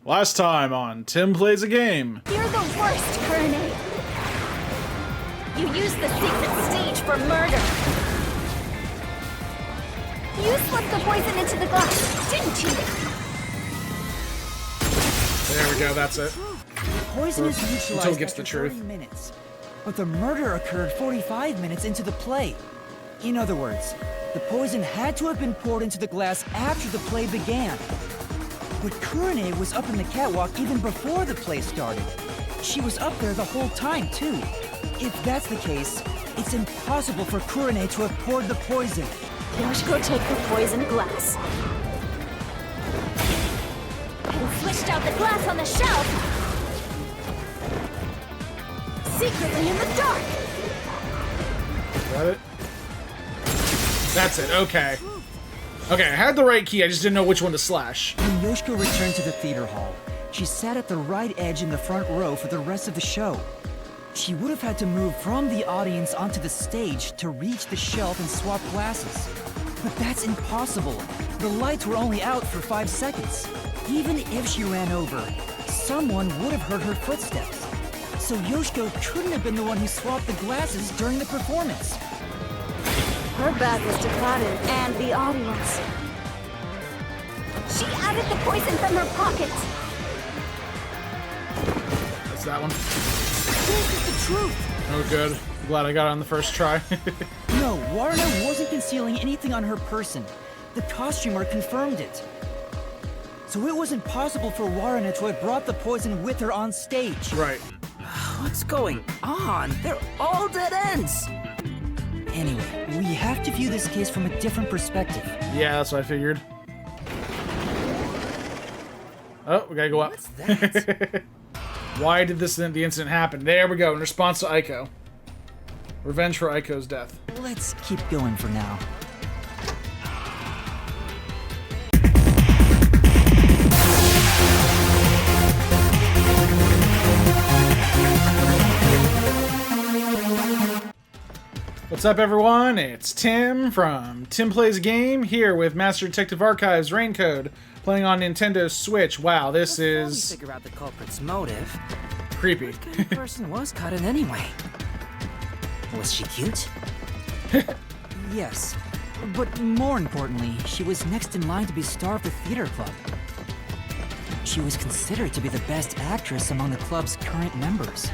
Last time on Tim Plays a Game. You're the worst, Kanai. You used the secret stage for murder. You slipped the poison into the glass, didn't you? There we go, that's it. Poison is neutralized Until it gets after the truth. 30 minutes. But the murder occurred 45 minutes into the play. In other words, the poison had to have been poured into the glass after the play began. But Kanai was up in the catwalk even before the play started. She was up there the whole time, too. If that's the case, it's impossible for Kanai to have poured the poison. Yoshiko take the poisoned glass and switched out the glass on the shelf secretly in the dark. Is that it? That's it, okay. Okay, I had the right key, I just didn't know which one to slash. When Yoshiko returned to the theater hall, she sat at the right edge in the front row for the rest of the show. She would have had to move from the audience onto the stage to reach the shelf and swap glasses. But that's impossible. The lights were only out for 5 seconds. Even if she ran over, someone would have heard her footsteps. So Yoshiko couldn't have been the one who swapped the glasses during the performance. Her back was to Cotton and the audience. She added the poison from her pocket. That's that one. This is the truth. Oh, good. I'm glad I got it on the first try. No, Warner wasn't concealing anything on her person. The costumer confirmed it. So it wasn't possible for Warner to have brought the poison with her on stage. Right. What's going on? They're all dead ends! Anyway, we have to view this case from a different perspective. Yeah, that's what I figured. Oh, we gotta go up. What's that? Why did the incident happen? There we go, in response to Aiko. Revenge for Aiko's death. Let's keep going for now. What's up, everyone? It's Tim from Tim Plays a Game, here with Master Detective Archive's RAINCODE, playing on Nintendo Switch. Wow, this Before is we figure out the culprit's motive, creepy. what kind of person was Cotton anyway? Was she cute? Yes, but more importantly, she was next in line to be star of the theater club. She was considered to be the best actress among the club's current members.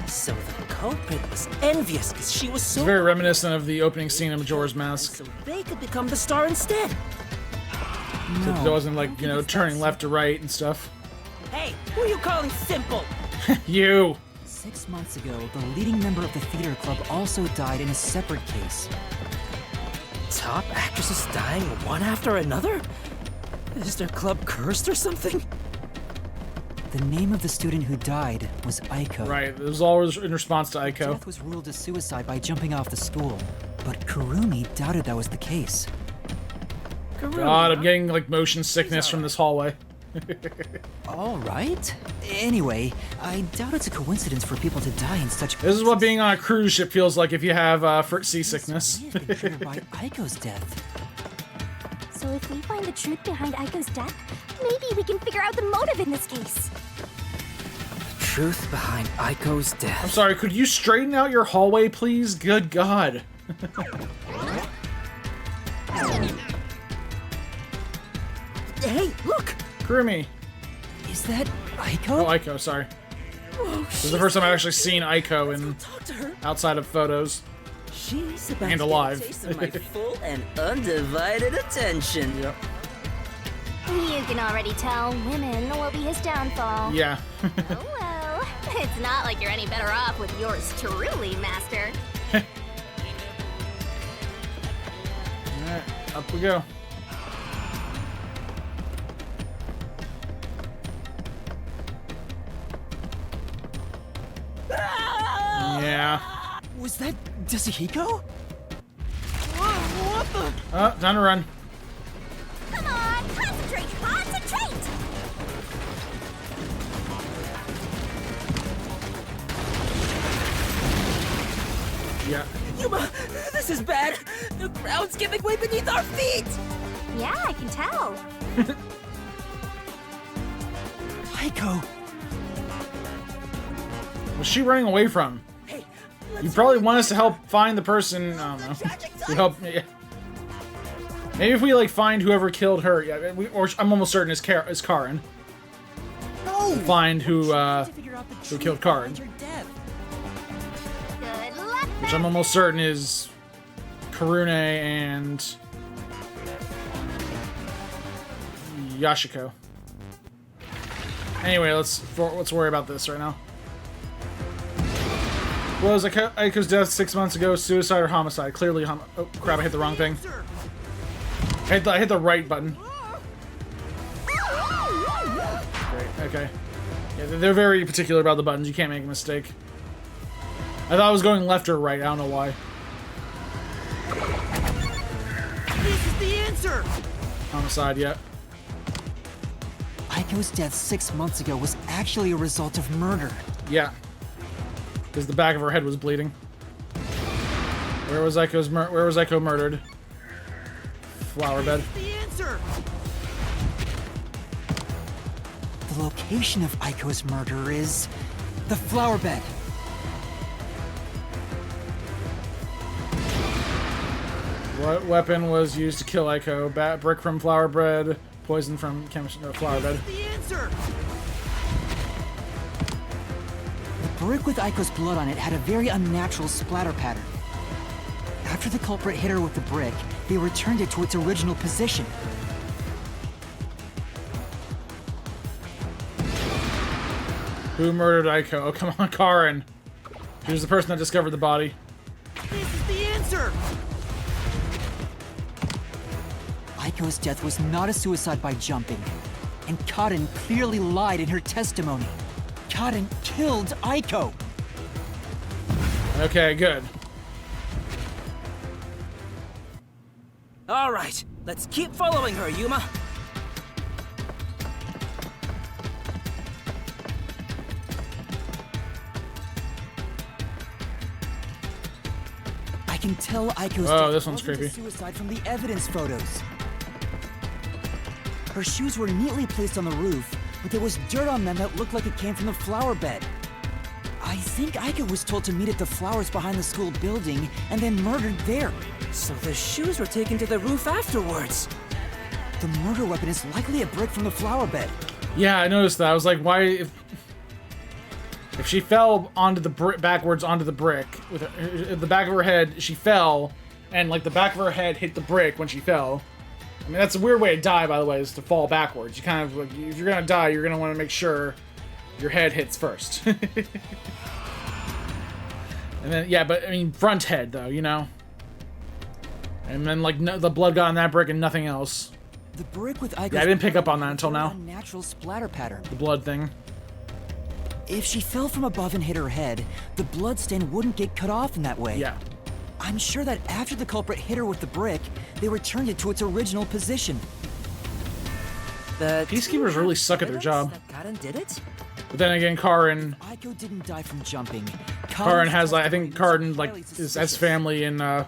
So the culprit was envious because she was so It's very reminiscent of the opening scene of Majora's Mask. so they could become the star instead. So it wasn't like, you know, turning left to right and stuff. Hey, who are you calling simple? You! 6 months ago, the leading member of the theater club also died in a separate case. Top actresses dying one after another? Is their club cursed or something? The name of the student who died was Aiko. Right, it was always in response to Aiko. Death was ruled as suicide by jumping off the school, but Kurumi doubted that was the case. God, I'm getting, like, motion sickness from this hallway. All right. Anyway, I doubt it's a coincidence for people to die in such. This is what being on a cruise ship feels like if you have seasickness. May have been triggered by Aiko's death. So if we find the truth behind Aiko's death, maybe we can figure out the motive in this case. Truth behind Aiko's I'm death. sorry, could you straighten out your hallway, please? Good God. Hey, look! Kurumi. Is that Aiko? Oh, Aiko, sorry. Whoa, This is the first time I've actually seen Aiko in Talk to her. outside of photos. She's about And to alive. get a taste of my full and undivided attention. Yep. You can already tell women will be his downfall. Yeah. Oh well, it's not like you're any better off with yours truly, Master. Alright, up we go. Yeah. Was that Yasuhiko? What the? Oh, time to run. Come on, concentrate, concentrate! Yeah. Yuma, this is bad. The ground's giving way beneath our feet. Yeah, I can tell. Aiko! What's she running away from? You probably want us to help find the person. I don't know. To help. Yeah. Maybe if we like find whoever killed her. Yeah, or I'm almost certain it's Karen. No! Find who killed Karen. Good luck. Which I'm almost certain is Karune and Yashiko. Anyway, let's worry about this right now. Was Aiko's death 6 months ago suicide or homicide? Clearly oh crap, I hit the wrong thing. I hit the right button. Great, okay. Yeah, they're very particular about the buttons. You can't make a mistake. I thought I was going left or right. I don't know why. This is the answer! Homicide, yeah. Aiko's death 6 months ago was actually a result of murder. Yeah. Because the back of her head was bleeding. Where was Aiko murdered? Flower bed. The answer! The location of Aiko's murder is the flower bed. What weapon was used to kill Aiko? Brick from flower bed, poison from flower bed. The answer! The brick with Aiko's blood on it had a very unnatural splatter pattern. After the culprit hit her with the brick, they returned it to its original position. Who murdered Aiko? Oh, come on, Karen. She was the person that discovered the body. This is the answer! Aiko's death was not a suicide by jumping, and Karen clearly lied in her testimony. Karen killed Aiko! Okay, good. All right, let's keep following her, Yuma. I can tell Aiko's Oh, death this one's wasn't a creepy. suicide from the evidence photos. Her shoes were neatly placed on the roof, but there was dirt on them that looked like it came from the flower bed. I think Aiko was told to meet at the flowers behind the school building and then murdered there. So the shoes were taken to the roof afterwards. The murder weapon is likely a brick from the flower bed. Yeah, I noticed that. I was like, why? If she fell onto the backwards onto the brick with the back of her head, she fell, and like the back of her head hit the brick when she fell. I mean, that's a weird way to die, by the way, is to fall backwards. You kind of, like, if you're gonna die, you're gonna want to make sure your head hits first. And then, yeah, but I mean, front head though, you know. And then, like, the blood got on that brick and nothing else. The brick with Aiko's Yeah, I didn't pick up on that until now. Unnatural splatter pattern. The blood thing. If she fell from above and hit her head, the blood stain wouldn't get cut off in that way. Yeah. I'm sure that after the culprit hit her with the brick, they returned it to its original position. The Peacekeepers really suck at their job. That Karen did it? But then again, Karen Aiko didn't die from jumping. Karen has, like, I think Karen, like, has family in,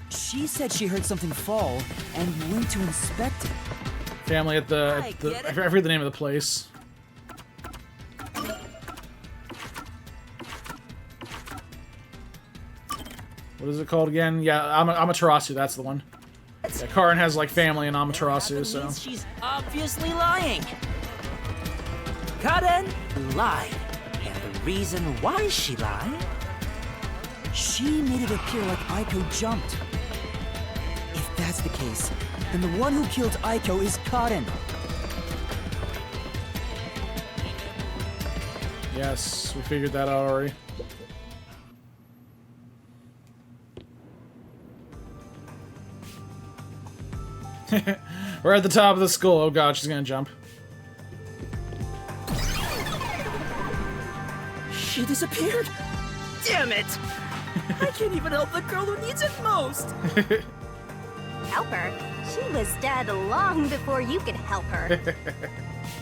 She said she heard something fall and went to inspect it. family at the I forget the name of the place. What is it called again? Yeah, Amaterasu, that's the one. Yeah, Karen has, like, family in Amaterasu, so. Means she's obviously lying. Karen lied. And the reason why she lied? She made it appear like Aiko jumped. If that's the case, then the one who killed Aiko is Karen. Yes, we figured that out already. We're at the top of the school. Oh god, she's gonna jump. She disappeared? Damn it! I can't even help the girl who needs it most! Help her? She was dead long before you could help her.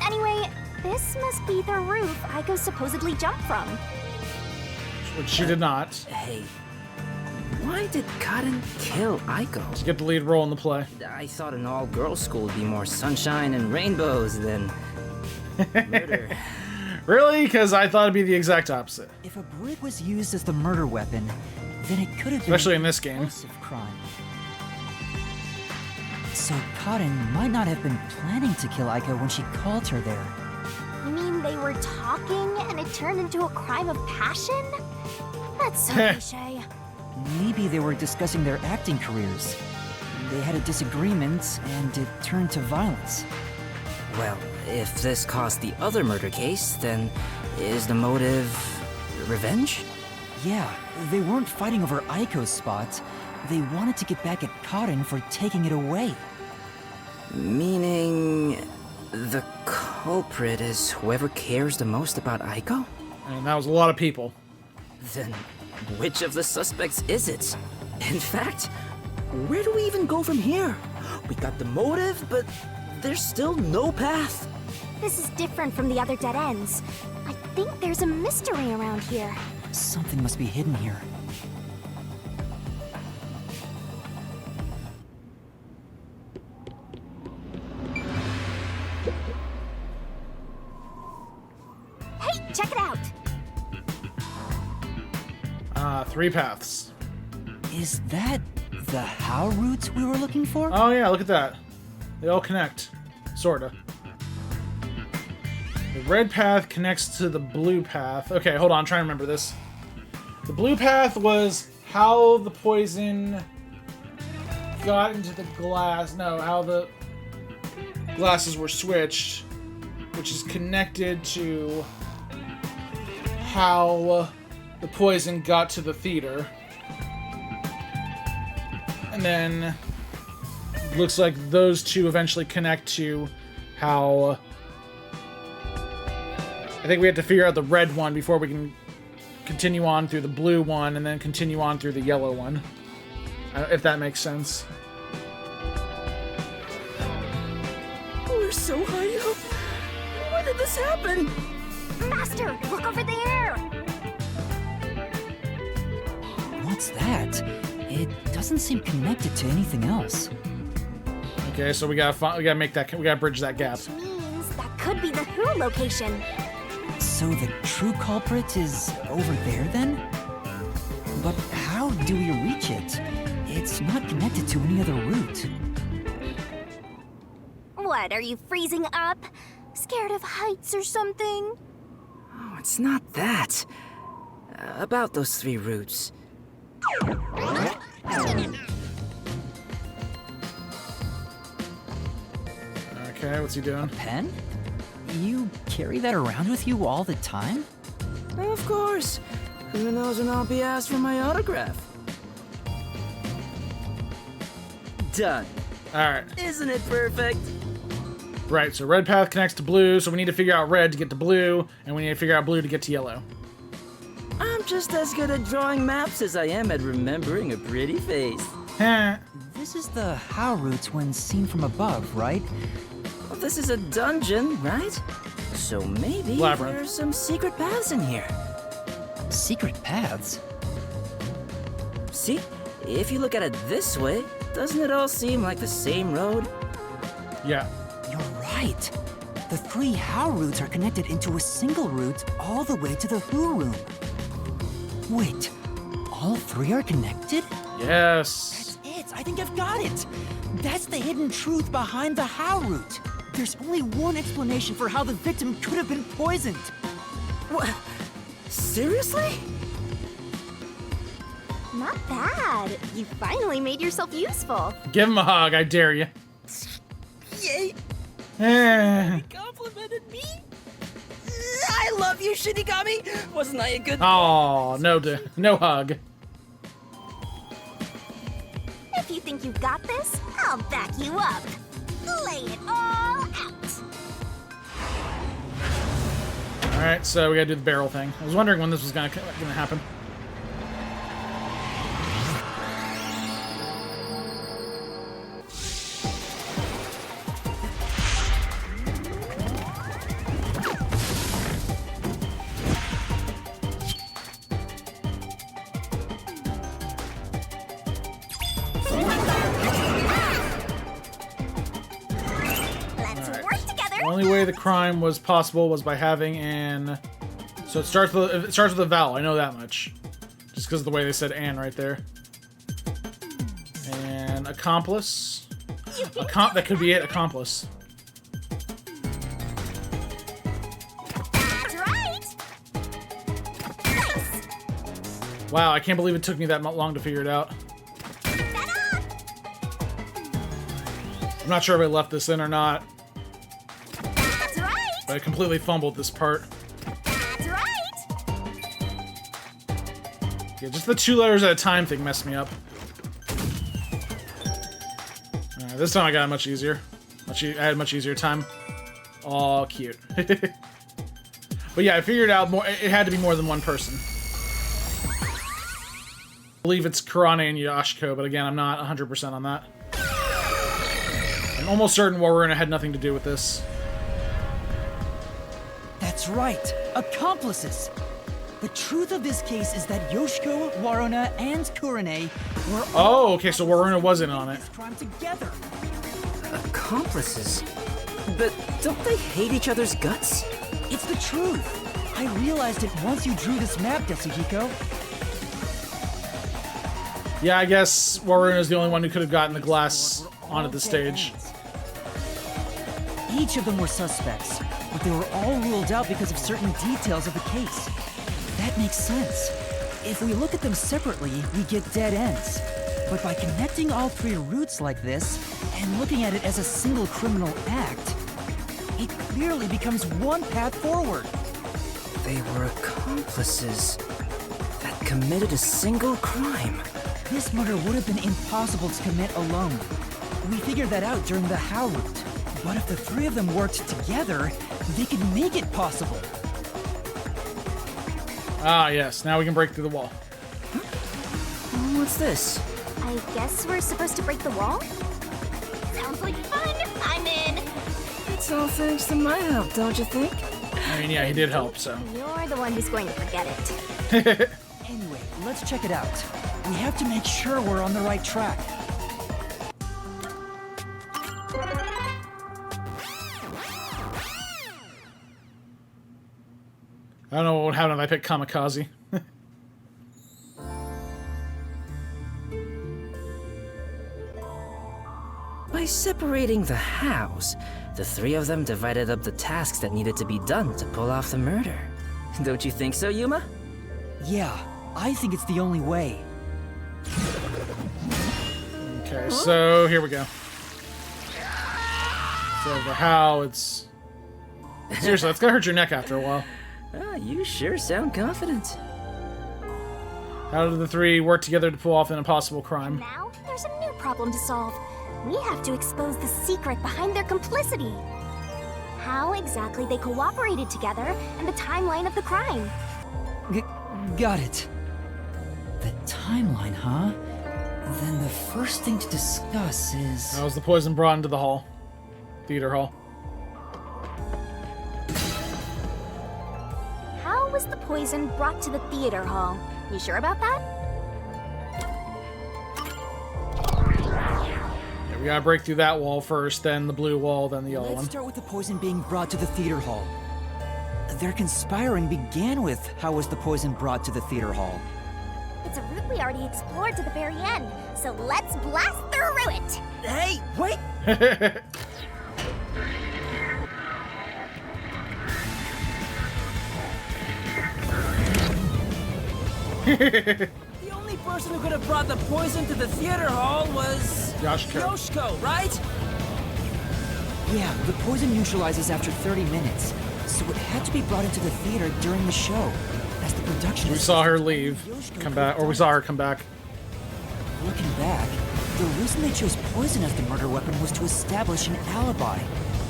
Anyway, this must be the roof Aiko supposedly jumped from. Which she did not. Hey, why did Karen kill Aiko? To get the lead role in the play. I thought an all-girls school would be more sunshine and rainbows than... Murder. Really? Because I thought it'd be the exact opposite. If a brick was used as the murder weapon, then it could have Especially been in this game. an impulsive crime. So Cotton might not have been planning to kill Aiko when she called her there. You mean they were talking and it turned into a crime of passion? That's so cliche. Maybe they were discussing their acting careers. They had a disagreement, and it turned to violence. Well, if this caused the other murder case, then is the motive revenge? Yeah, they weren't fighting over Aiko's spot. They wanted to get back at Cotton for taking it away. Meaning the culprit is whoever cares the most about Aiko? And that was a lot of people. Then which of the suspects is it? In fact, where do we even go from here? We got the motive, but there's still no path. This is different from the other dead ends. I think there's a mystery around here. Something must be hidden here. Hey, check it out! 3 paths. Is that the how route we were looking for? Oh yeah, look at that. They all connect. Sorta. The red path connects to the blue path. Okay, hold on, I'm trying to remember this. The blue path was how the poison got into the glass. No, how the glasses were switched, which is connected to how the poison got to the theater. And then looks like those two eventually connect to how I think we have to figure out the red one before we can continue on through the blue one and then continue on through the yellow one. If that makes sense. We're so high up. Why did this happen? Master, look over there! What's that? It doesn't seem connected to anything else. Okay, so we gotta make that, we gotta bridge that gap. Which means that could be the Who location. So the true culprit is over there then? But how do we reach it? It's not connected to any other route. What, are you freezing up? Scared of heights or something? Oh, it's not that. About those 3 routes. Okay, what's he doing? Pen? You carry that around with you all the time? Of course. Who knows when I'll be asked for my autograph? Done. Alright. Isn't it perfect? Right, so red path connects to blue, so we need to figure out red to get to blue, and we need to figure out blue to get to yellow. I'm just as good at drawing maps as I am at remembering a pretty face. Heh. This is the how route when seen from above, right? Well, this is a dungeon, right? So maybe Labyrinth. there's some secret paths in here. Secret paths? See? If you look at it this way, doesn't it all seem like the same road? Yeah. You're right. The 3 how routes are connected into a single route all the way to the who room. Wait, all 3 are connected? Yes. That's it. I think I've got it. That's the hidden truth behind the how route. There's only one explanation for how the victim could have been poisoned. What? Seriously? Not bad. You finally made yourself useful. Give him a hug, I dare you. Yay! Eh. Complimented me? I love you, Shinigami! Wasn't I a good Oh, no hug. If you think you've got this, I'll back you up. Lay it all out. Alright, so we gotta do the barrel thing. I was wondering when this was gonna happen. only way the crime was possible was by having an... So it starts with a vowel, I know that much. Just because of the way they said "an" right there. And accomplice. That could be it, accomplice. That's right. Nice. Wow, I can't believe it took me that long to figure it out. I'm not sure if I left this in or not. That's right. But I completely fumbled this part. That's right. Yeah, just the 2 letters at a time thing messed me up. Alright, this time I got it much easier. I had a much easier time. Aw, cute. But yeah, I figured out it had to be more than one person. I believe it's Kurane and Yoshiko, but again, I'm not 100% on that. I'm almost certain Waruna had nothing to do with this. That's right, accomplices. The truth of this case is that Yoshiko, Waruna, and Kurane were all Oh, okay, so Waruna wasn't on it. this crime together. Accomplices? But don't they hate each other's guts? It's the truth. I realized it once you drew this map, Yasuhiko. Yeah, I guess Waruna is the only one who could have gotten the glass onto the stage. Each of them were suspects, but they were all ruled out because of certain details of the case. That makes sense. If we look at them separately, we get dead ends. But by connecting all 3 routes like this, and looking at it as a single criminal act, it clearly becomes one path forward. They were accomplices that committed a single crime. This murder would have been impossible to commit alone. We figured that out during the How route. But if the 3 of them worked together, they could make it possible. Ah, yes. Now we can break through the wall. What's this? I guess we're supposed to break the wall? Sounds like fun. I'm in. It's all thanks to my help, don't you think? I mean, yeah, he did help, so. You're the one who's going to forget it. Anyway, let's check it out. We have to make sure we're on the right track. I don't know what would happen if I picked Kamikaze. By separating the hows, the 3 of them divided up the tasks that needed to be done to pull off the murder. Don't you think so, Yuma? Yeah, I think it's the only way. Okay, so here we go. So the how, it's... Seriously, that's gonna hurt your neck after a while. You sure sound confident. How did the 3 work together to pull off an impossible crime? Now, there's a new problem to solve. We have to expose the secret behind their complicity. How exactly they cooperated together and the timeline of the crime. Got it. The timeline, huh? Then the first thing to discuss is... How was the poison brought into the hall? Theater hall. How was the poison brought to the theater hall? You sure about that? Yeah, we gotta break through that wall first, then the blue wall, then the yellow Let's one. start with the poison being brought to the theater hall. Their conspiring began with how was the poison brought to the theater hall. It's a route we already explored to the very end, so let's blast through it! Hey, wait! The only person who could have brought the poison to the theater hall was... Yoshiko. Yoshiko, right? Yeah, the poison neutralizes after 30 minutes, so it had to be brought into the theater during the show. As the production We saw her leave, come back, or we saw her come back. Looking back, the reason they chose poison as the murder weapon was to establish an alibi.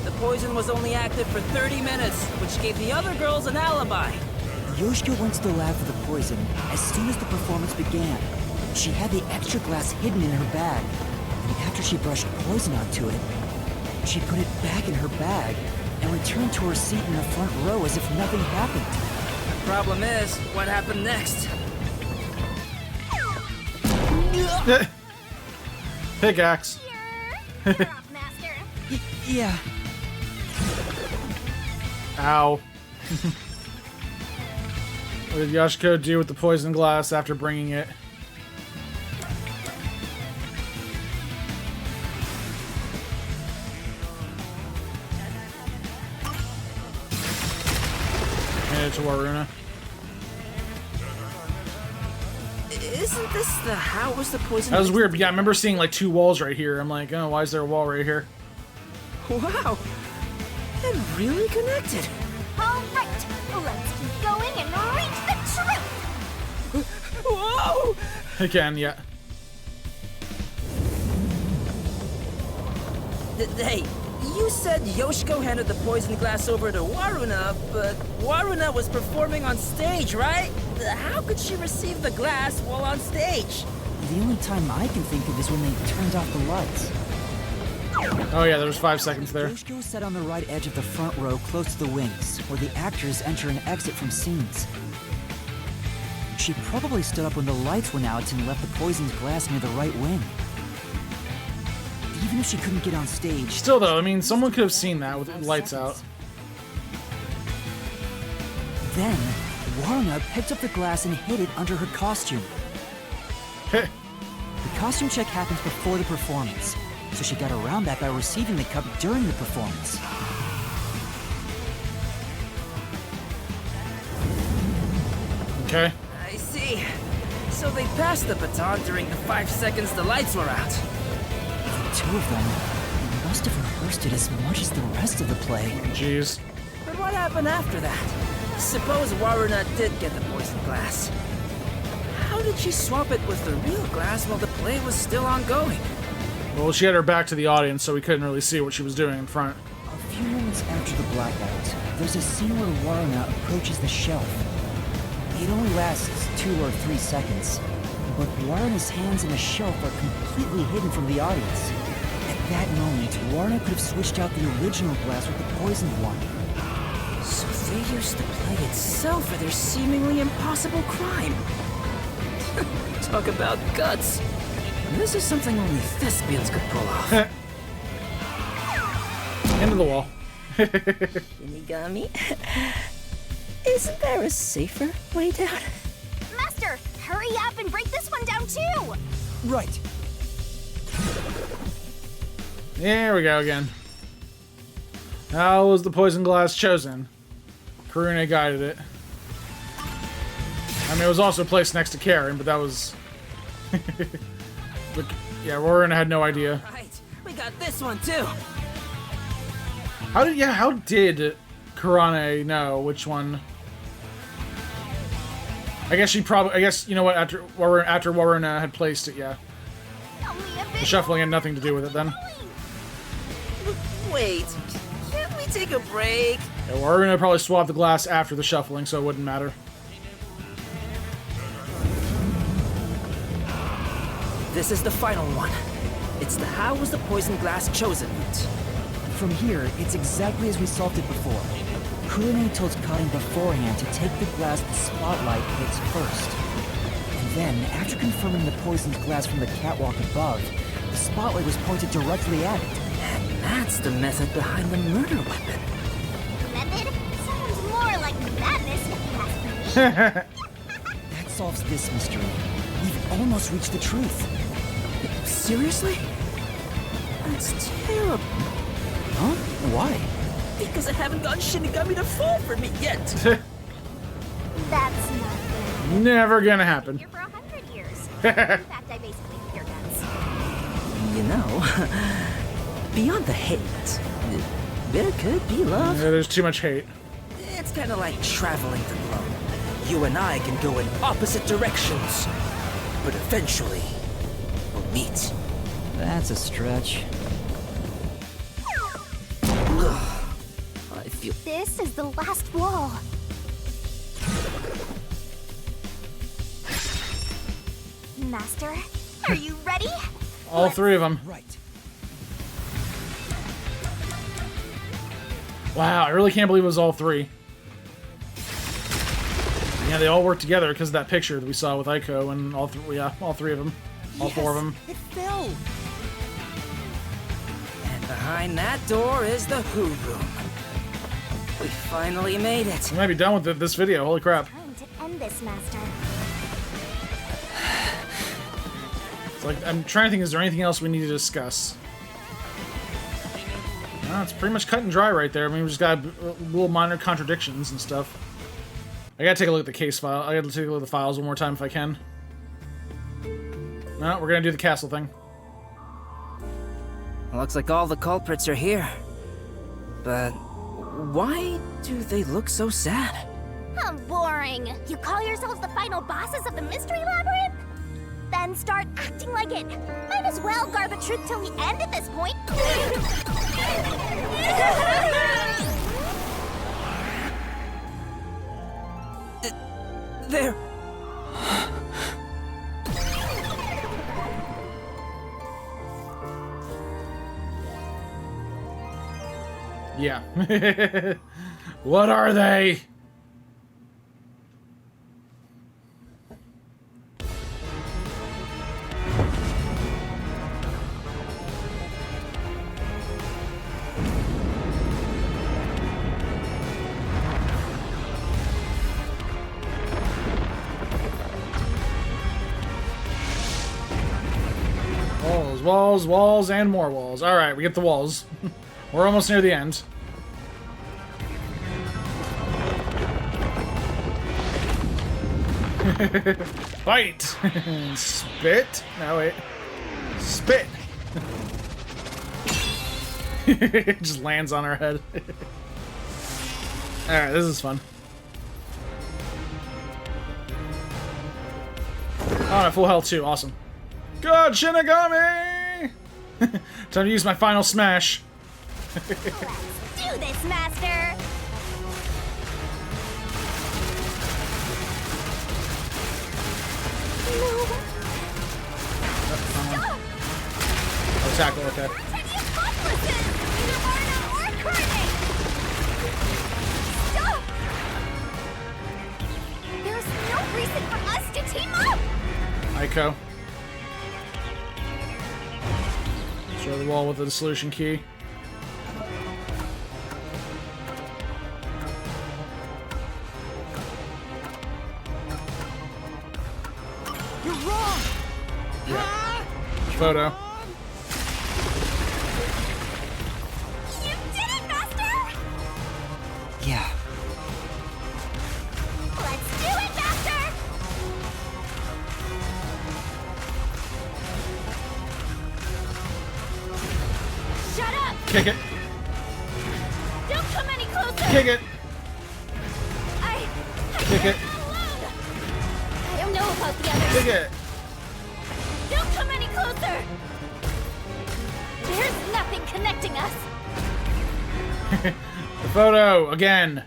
The poison was only active for 30 minutes, which gave the other girls an alibi. Yoshiko went to the lab for the poison as soon as the performance began. She had the extra glass hidden in her bag, and after she brushed poison onto it, she put it back in her bag and returned to her seat in the front row as if nothing happened. The problem is, what happened next? Pickaxe. You're off, Master. Yeah. Ow. What did Yoshiko do with the poison glass after bringing it? Handed it to Waruna. Isn't this the how was the poison? That was weird, but yeah, I remember seeing like 2 walls right here. I'm like, oh, why is there a wall right here? Wow, it really connected. All right, let's keep going and reach the truth. Whoa! Again, yeah. Hey, you said Yoshiko handed the poison glass over to Waruna, but Waruna was performing on stage, right? How could she receive the glass while on stage? The only time I can think of is when they turned off the lights. Oh yeah, there was 5 seconds there. Yoshiko sat on the right edge of the front row close to the wings, where the actors enter and exit from scenes. She probably stood up when the lights went out and left the poisoned glass near the right wing. Even if she couldn't get on stage... Still though, I mean, someone could have seen that with lights out. Then, Waruna picked up the glass and hid it under her costume. The costume check happens before the performance, so she got around that by receiving the cup during the performance. Okay. I see. So they passed the baton during the 5 seconds the lights were out. The 2 of them must have rehearsed it as much as the rest of the play. Jeez. But what happened after that? Suppose Waruna did get the poison glass. How did she swap it with the real glass while the play was still ongoing? Well, she had her back to the audience, so we couldn't really see what she was doing in front. A few moments after the blackout, there's a scene where Waruna approaches the shelf. It only lasts 2 or 3 seconds, but Waruna's hands on the shelf are completely hidden from the audience. At that moment, Waruna could have switched out the original glass with the poisoned one. So they used the play itself for their seemingly impossible crime. Talk about guts. This is something only thespians could pull off. Into the wall. Shinigami? Isn't there a safer way down? Master, hurry up and break this one down too. Right. There we go again. How was the poison glass chosen? Karune guided it. I mean, it was also placed next to Karen, but that was... But, yeah, Waruna had no idea. Right, we got this one too. How did Karane know which one? I guess, you know what, after Waruna had placed it, yeah. Only a bit The shuffling had nothing to do with it then. Wait, can't we take a break? Yeah, Waruna probably swapped the glass after the shuffling, so it wouldn't matter. This is the final one. It's the how was the poison glass chosen route. From here, it's exactly as we solved it before. Kurune told Karin beforehand to take the glass the spotlight hits first. And then, after confirming the poisoned glass from the catwalk above, the spotlight was pointed directly at it. And that's the method behind the murder weapon. method. Sounds more like madness, if you ask me. That solves this mystery. We've almost reached the truth. Seriously? That's terrible. Huh? Why? Because I haven't gotten Shinigami to fall for me yet. That's not good. Never gonna happen. Here for 100 years. In fact, I basically hear guns. You know, beyond the hate, there could be love. Yeah, there's too much hate. It's kind of like traveling the globe. You and I can go in opposite directions, but eventually we'll meet. That's a stretch. I feel... This is the last wall. Master, are you ready? All 3 of them. Right. Wow, I really can't believe it was all 3. Yeah, they all worked together because of that picture that we saw with Aiko and all 3 of them. All 4 of them. It fell! And behind that door is the Who Room. We finally made it. We might be done with this video. Holy crap. Time to end this, Master. It's like, I'm trying to think, is there anything else we need to discuss? No, it's pretty much cut and dry right there. I mean, we just got little minor contradictions and stuff. I gotta take a look at the case file. I gotta take a look at the files one more time if I can. No, we're gonna do the castle thing. Looks like all the culprits are here. But why do they look so sad? How boring. You call yourselves the final bosses of the Mystery Labyrinth? Then start acting like it. Might as well guard the truth till the end at this point. There. Yeah. What are they? Walls, walls, walls, and more walls. Alright, we get the walls. We're almost near the end. Fight! Spit? No, wait. Spit! It just lands on our head. Alright, this is fun. Oh, I'm at full health too. Awesome. God, Shinigami! Time to use my final smash. Let's do this, Master! No. Oh, tackle, okay. Tiny accomplices! Navarna or Karne! Stop! There's no reason for us to team up! Aiko. Show the wall with the solution key. You're wrong! Photo. You did it, Master! Yeah. Let's do it, Master! Shut up! Kick it. Don't come any closer! Kick it. I Kick it. can't alone! I don't know about the others. Kick it. Don't come any closer! There's nothing connecting us! The photo again.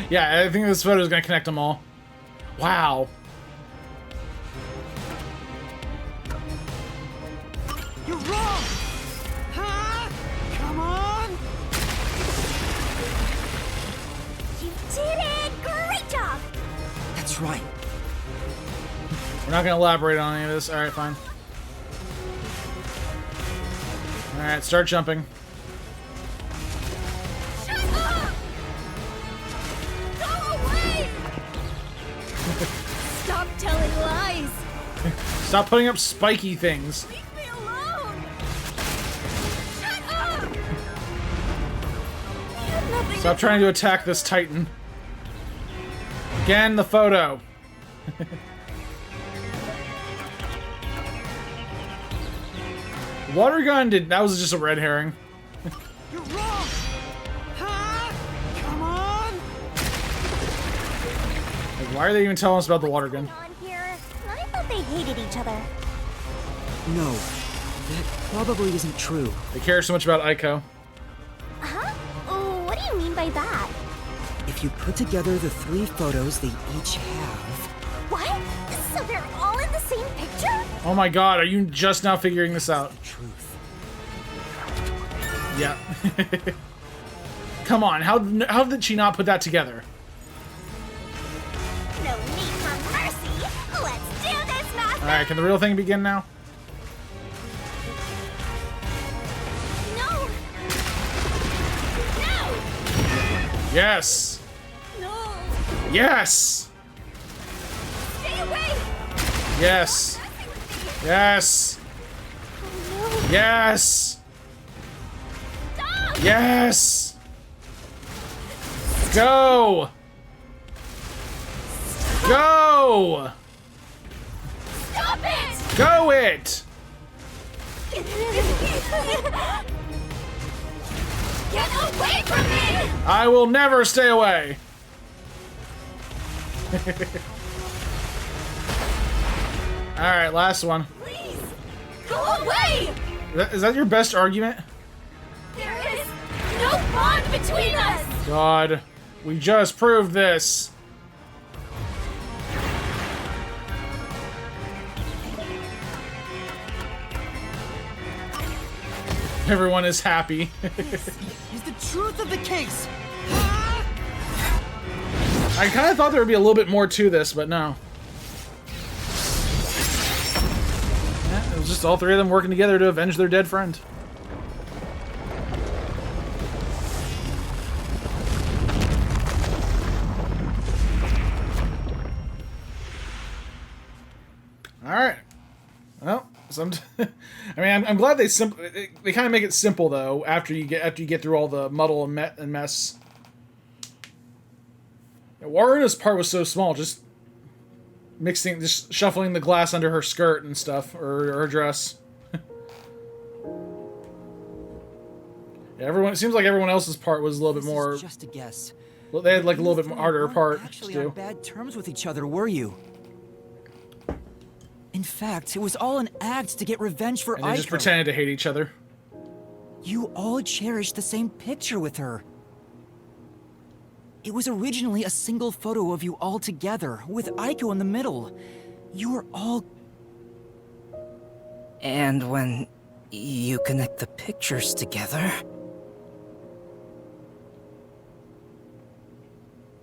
Yeah, I think this photo is gonna connect them all. Wow. You're wrong! Come on! You did it! Great job! That's right. We're not gonna elaborate on any of this. Alright, fine. Alright, start jumping. Shut up! Go away! Stop telling lies! Stop putting up spiky things. Leave me alone! Shut up! You have nothing Stop trying to attack this Titan. Again, the photo. Water gun that was just a red herring. You're wrong! Come on! Like, why are they even telling us about the water gun? on here? I thought they hated each other. No, that probably isn't true. They care so much about Aiko. Huh? Oh, what do you mean by that? If you put together the 3 photos they each have... What? So they're all in the same picture? Oh my god, are you just now figuring this out? Truth. Yeah. Come on, how did she not put that together? No need for mercy. Let's do this, Master. Alright, can the real thing begin now? Yes! No! Yes! Stay away! Yes! Messing with me. Yes! Oh, no. Yes! Stop! Yes! Go! Go! Stop it! Go it! Get away from me! I will never stay away. Alright, last one. Please! Go away! Is that your best argument? There is no bond between us! God, we just proved this. Everyone is happy. Is the truth of the case. I kind of thought there would be a little bit more to this, but no. Yeah, it was just all three of them working together to avenge their dead friend. All right. Well, I mean, I'm glad they kind of make it simple though. After you get through all the muddle and mess. Waruna's part was so small, just shuffling the glass under her skirt and stuff, or her dress. Yeah, it seems like everyone else's part was a little bit more. Just a guess. Well, they had like a little bit harder part Actually, to on do. bad terms with each other, were you? In fact, it was all an act to get revenge for And they just Aiko. pretended to hate each other. You all cherished the same picture with her. It was originally a single photo of you all together, with Aiko in the middle. You were all... And when you connect the pictures together...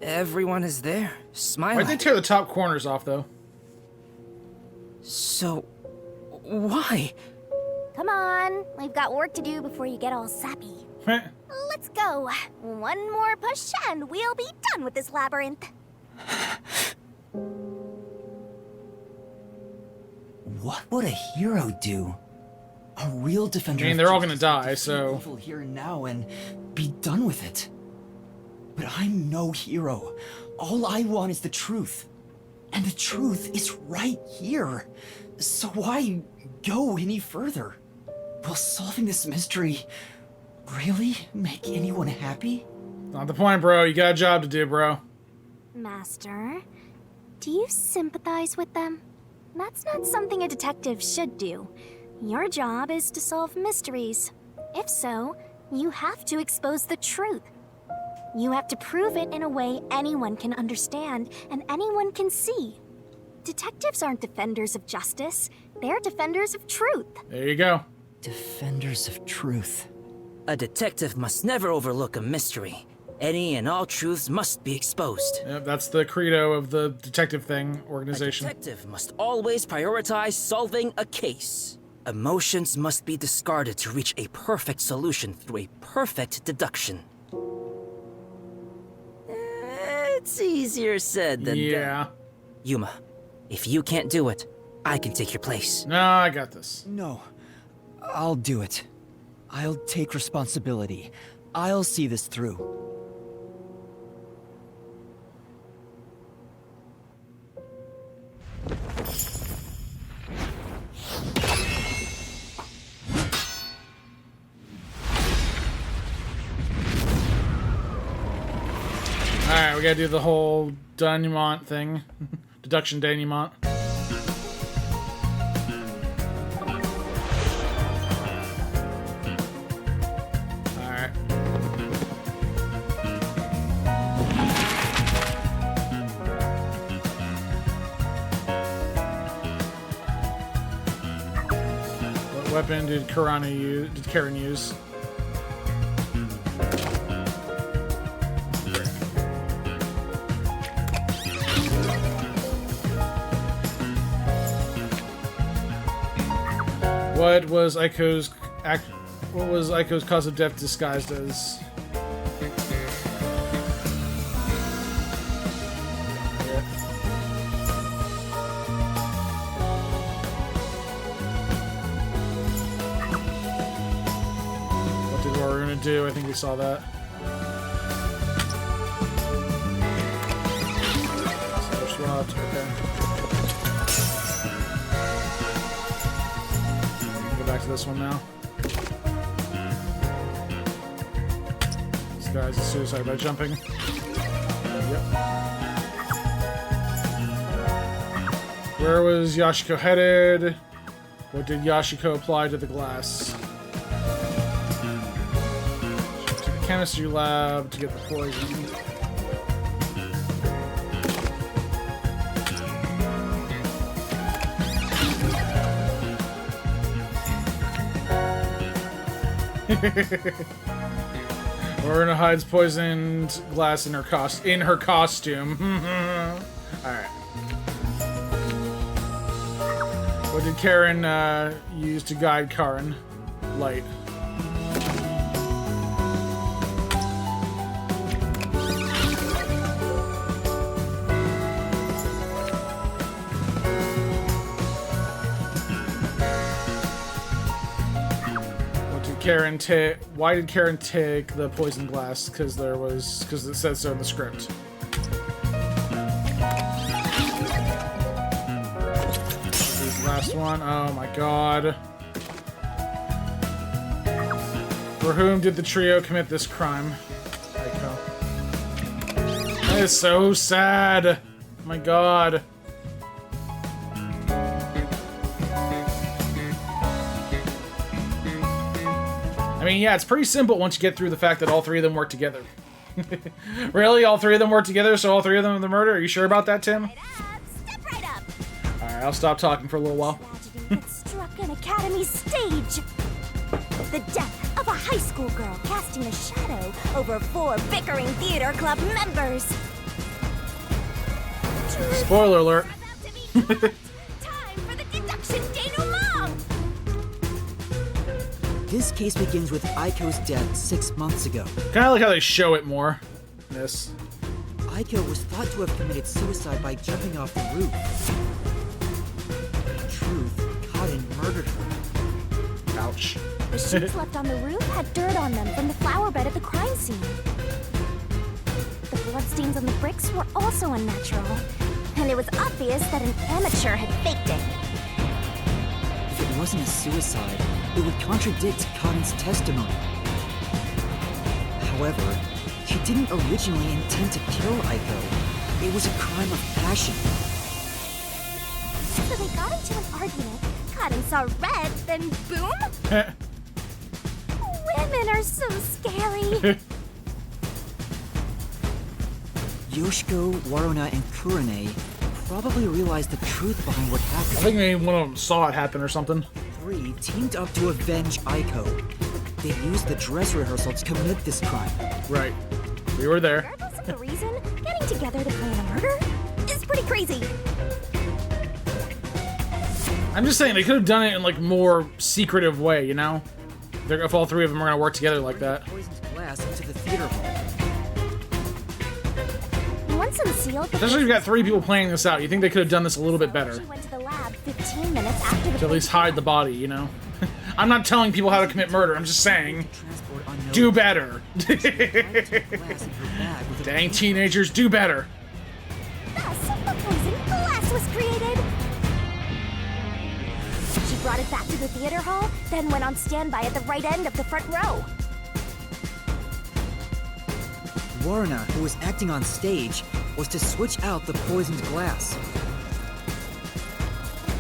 everyone is there, smiling. Why'd they tear the top corners off, though? So, why? Come on, we've got work to do before you get all sappy. Let's go. One more push and we'll be done with this labyrinth. What would a hero do? A real defender. I mean, of they're all gonna justice die, would defeat so- evil here and now and be done with it. But I'm no hero. All I want is the truth. And the truth is right here. So why go any further? Will solving this mystery really make anyone happy? Not the point, bro. You got a job to do, bro. Master, do you sympathize with them? That's not something a detective should do. Your job is to solve mysteries. If so, you have to expose the truth. You have to prove it in a way anyone can understand and anyone can see. Detectives aren't defenders of justice. They're defenders of truth. There you go. Defenders of truth. A detective must never overlook a mystery. Any and all truths must be exposed. Yep, that's the credo of the detective thing organization. A detective must always prioritize solving a case. Emotions must be discarded to reach a perfect solution through a perfect deduction. It's easier said than done. Yeah. Yuma, if you can't do it, I can take your place. No, I got this. No, I'll do it. I'll take responsibility. I'll see this through. Alright, we gotta do the whole denouement thing. Deduction denouement. Alright. What weapon did Karen use? What was Aiko's cause of death disguised as? do. I think we saw that. So they're swapped. Okay. Go back to this one now. This guy's a suicide by jumping. Yep. Where was Yashiko headed? What did Yashiko apply to the glass? To the chemistry lab to get the poison. Lorna hides poisoned glass in her costume. Alright. What did Karen use to guide Karen? Light. What did Karen take? Why did Karen take the poison glass? Because it says so in the script. Last one. Oh my god. For whom did the trio commit this crime? Aiko. That is so sad. Oh my god. I mean, yeah, it's pretty simple once you get through the fact that all three of them work together. Really? All three of them work together, so all three of them are the murder? Are you sure about that, Tim? Alright, I'll stop talking for a little while. Struck an academy stage. The death of a high school girl casting a shadow over 4 bickering theater club members. Spoiler alert. Time for the deduction denouement. This case begins with Aiko's death 6 months ago. Kind of like how they show it more. This. Aiko was thought to have committed suicide by jumping off the roof. Truth, caught and murdered her. Ouch. The sheets left on the roof had dirt on them from the flower bed at the crime scene. The bloodstains on the bricks were also unnatural, and it was obvious that an amateur had faked it. If it wasn't a suicide, it would contradict Cotton's testimony. However, she didn't originally intend to kill Aiko. It was a crime of passion. So they got into an argument, Cotton saw red, then boom? Women are so scary. Yoshiko, Waruna, and Kurane probably realized the truth behind what happened. I think maybe one of them saw it happen or something. 3 teamed up to avenge Aiko. They used the dress rehearsal to commit this crime. Right. We were there. Regardless of the reason, getting together to plan a murder is pretty crazy. I'm just saying, they could have done it in, like, more secretive way, you know? If all three of them are gonna work together like that. Poisoned glass into the theater hall. Once unsealed, Especially if you've got 3 people planning this out. You think they could have done this a little bit better. She went to the lab 15 minutes after the To at least hide the body, you know? I'm not telling people how to commit murder, I'm just saying, Transport unnoticed. do better. Glass in her bag with a Dang teenagers, do better. Thus, the poison glass was created. She brought it back to the theater hall, then went on standby at the right end of the front row. Waruna, who was acting on stage, was to switch out the poisoned glass.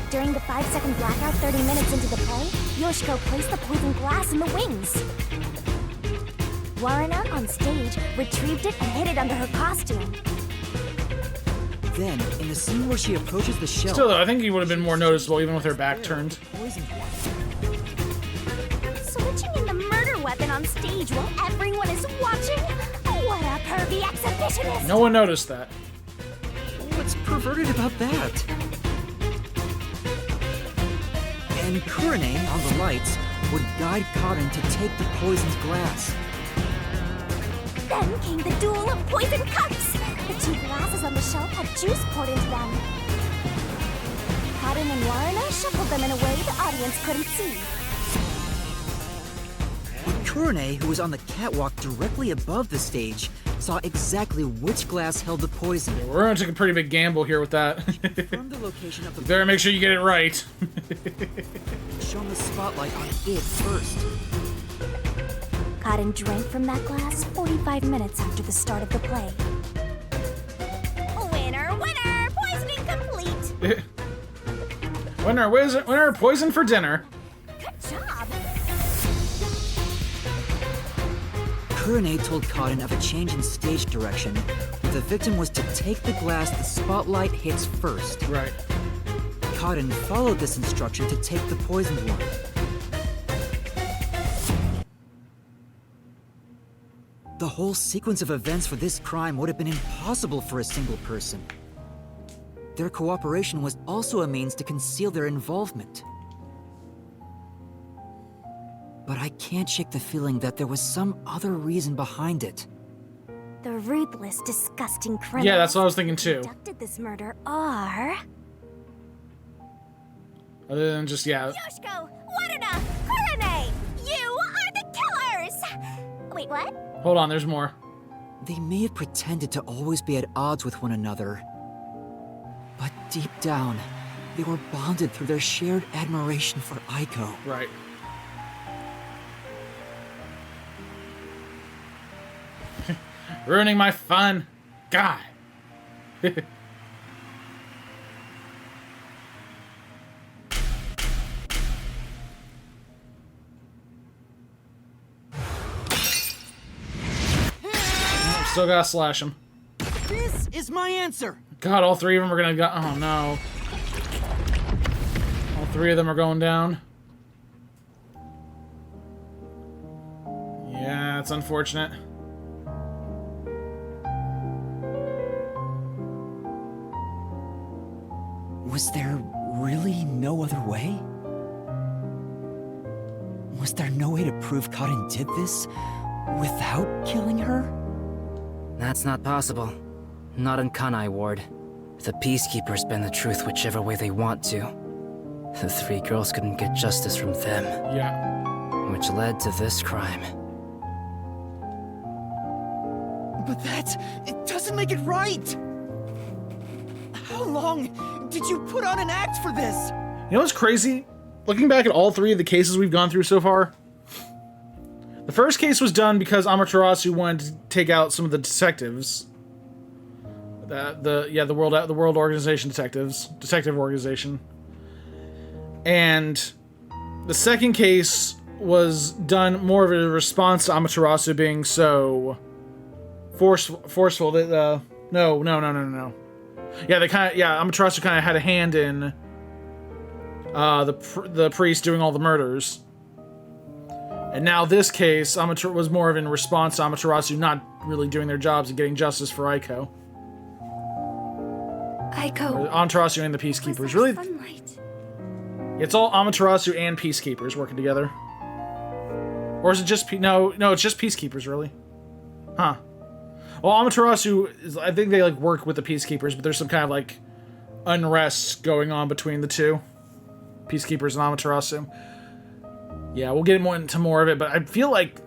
During the 5-second blackout 30 minutes into the play, Yoshiko placed the poison glass in the wings. Waruna, on stage, retrieved it and hid it under her costume. Then, in the scene where she approaches the shelf, Still though, I think he would have been more noticeable even with her back turned. poisoned one. Switching in the murder weapon on stage while everyone is watching? What a pervy exhibitionist! No one noticed that. What's perverted about that? And Kurane, on the lights, would guide Cotton to take the poisoned glass. Then came the duel of poison cups! The 2 glasses on the shelf had juice poured into them. Cotton and Waruna shuffled them in a way the audience couldn't see. What Kurone, who was on the catwalk directly above the stage, saw exactly which glass held the poison. Yeah, we're gonna take a pretty big gamble here with that. From the location of the Better make sure you get it right. shone the spotlight on it first. Cotton drank from that glass 45 minutes after the start of the play. Winner, winner! Poisoning complete! winner, poison for dinner. Good job! Kurone told Cotton of a change in stage direction, where the victim was to take the glass the spotlight hits first. Right. Cotton followed this instruction to take the poisoned one. The whole sequence of events for this crime would have been impossible for a single person. Their cooperation was also a means to conceal their involvement. But I can't shake the feeling that there was some other reason behind it. The ruthless, disgusting criminals Yeah, that's what I was thinking too. who conducted this murder are... Other than just, yeah. Yoshiko, Warada, Kurone! You are the killers! Wait, what? Hold on, there's more. They may have pretended to always be at odds with one another, but deep down, they were bonded through their shared admiration for Aiko. Right. Ruining my fun. God. Still gotta slash him. This is my answer! God, all three of them are gonna go. Oh no. All three of them are going down. Yeah, it's unfortunate. Was there really no other way? Was there no way to prove Cotton did this without killing her? That's not possible. Not in Kanai Ward. The Peacekeepers bend the truth whichever way they want to. The three girls couldn't get justice from them, Yeah. which led to this crime. But it doesn't make it right! How long did you put on an act for this? You know what's crazy? Looking back at all three of the cases we've gone through so far, the first case was done because Amaterasu wanted to take out some of the detectives. The World Organization detective organization. And the second case was done more of a response to Amaterasu being so forceful that no. Yeah, Amaterasu kind of had a hand in the priest doing all the murders. And now this case, was more of in response to Amaterasu not really doing their jobs and getting justice for Aiko. Amaterasu and the Peacekeepers. Really, Sunlight. it's all Amaterasu and Peacekeepers working together. Or is it just no? It's just Peacekeepers, really. Huh. Well, Amaterasu I think they like work with the Peacekeepers, but there's some kind of like unrest going on between the two, Peacekeepers and Amaterasu. Yeah, we'll get into more of it, but I feel like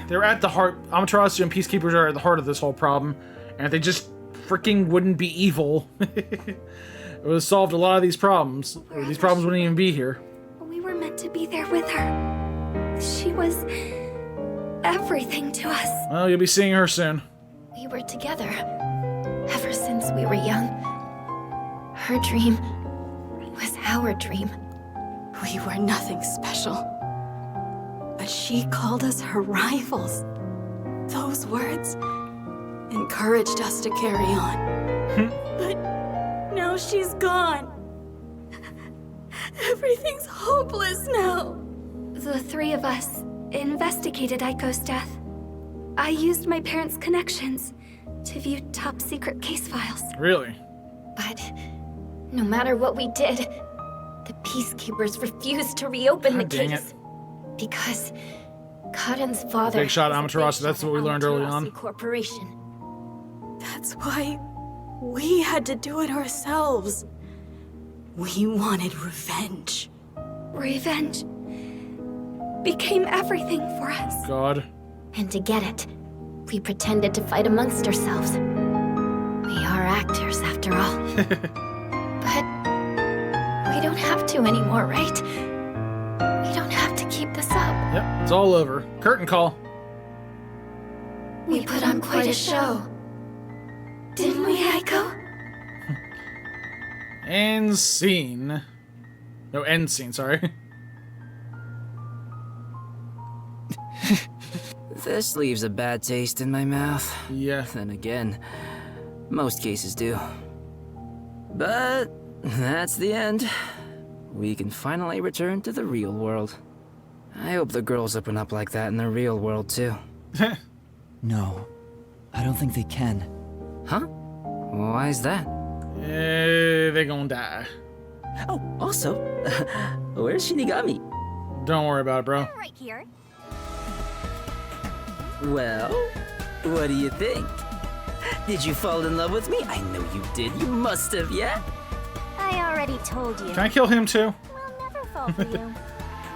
they're at the heart. Amaterasu and Peacekeepers are at the heart of this whole problem, and if they just freaking wouldn't be evil, it would have solved a lot of these problems. Or these problems wouldn't even be here. We were meant to be there with her. She was everything to us. Well, you'll be seeing her soon. We were together ever since we were young. Her dream was our dream. We were nothing special. But she called us her rivals. Those words encouraged us to carry on. But now she's gone. Everything's hopeless now. The three of us investigated Aiko's death. I used my parents' connections to view top-secret case files. Really? But no matter what we did, the Peacekeepers refused to reopen God the dang case. Because Cotton's father... Big shot at was a Amaterasu, big that's shot what we at learned early Amaterasu on. Corporation. That's why we had to do it ourselves. We wanted revenge. Revenge? became everything for us. God. And to get it, we pretended to fight amongst ourselves. We are actors, after all. But we don't have to anymore, right? We don't have to keep this up. Yep, it's all over. Curtain call. We put on quite a show. Didn't we, Aiko? And scene. No, end scene, sorry. This leaves a bad taste in my mouth. Yeah. Then again, most cases do. But that's the end. We can finally return to the real world. I hope the girls open up like that in the real world too. No, I don't think they can. Huh? Why is that? They gonna die. Oh, also, where's Shinigami? Don't worry about it, bro. Right here. Well, what do you think? Did you fall in love with me? I know you did. You must have, yeah? I already told you. Can I kill him too? We'll never fall for you.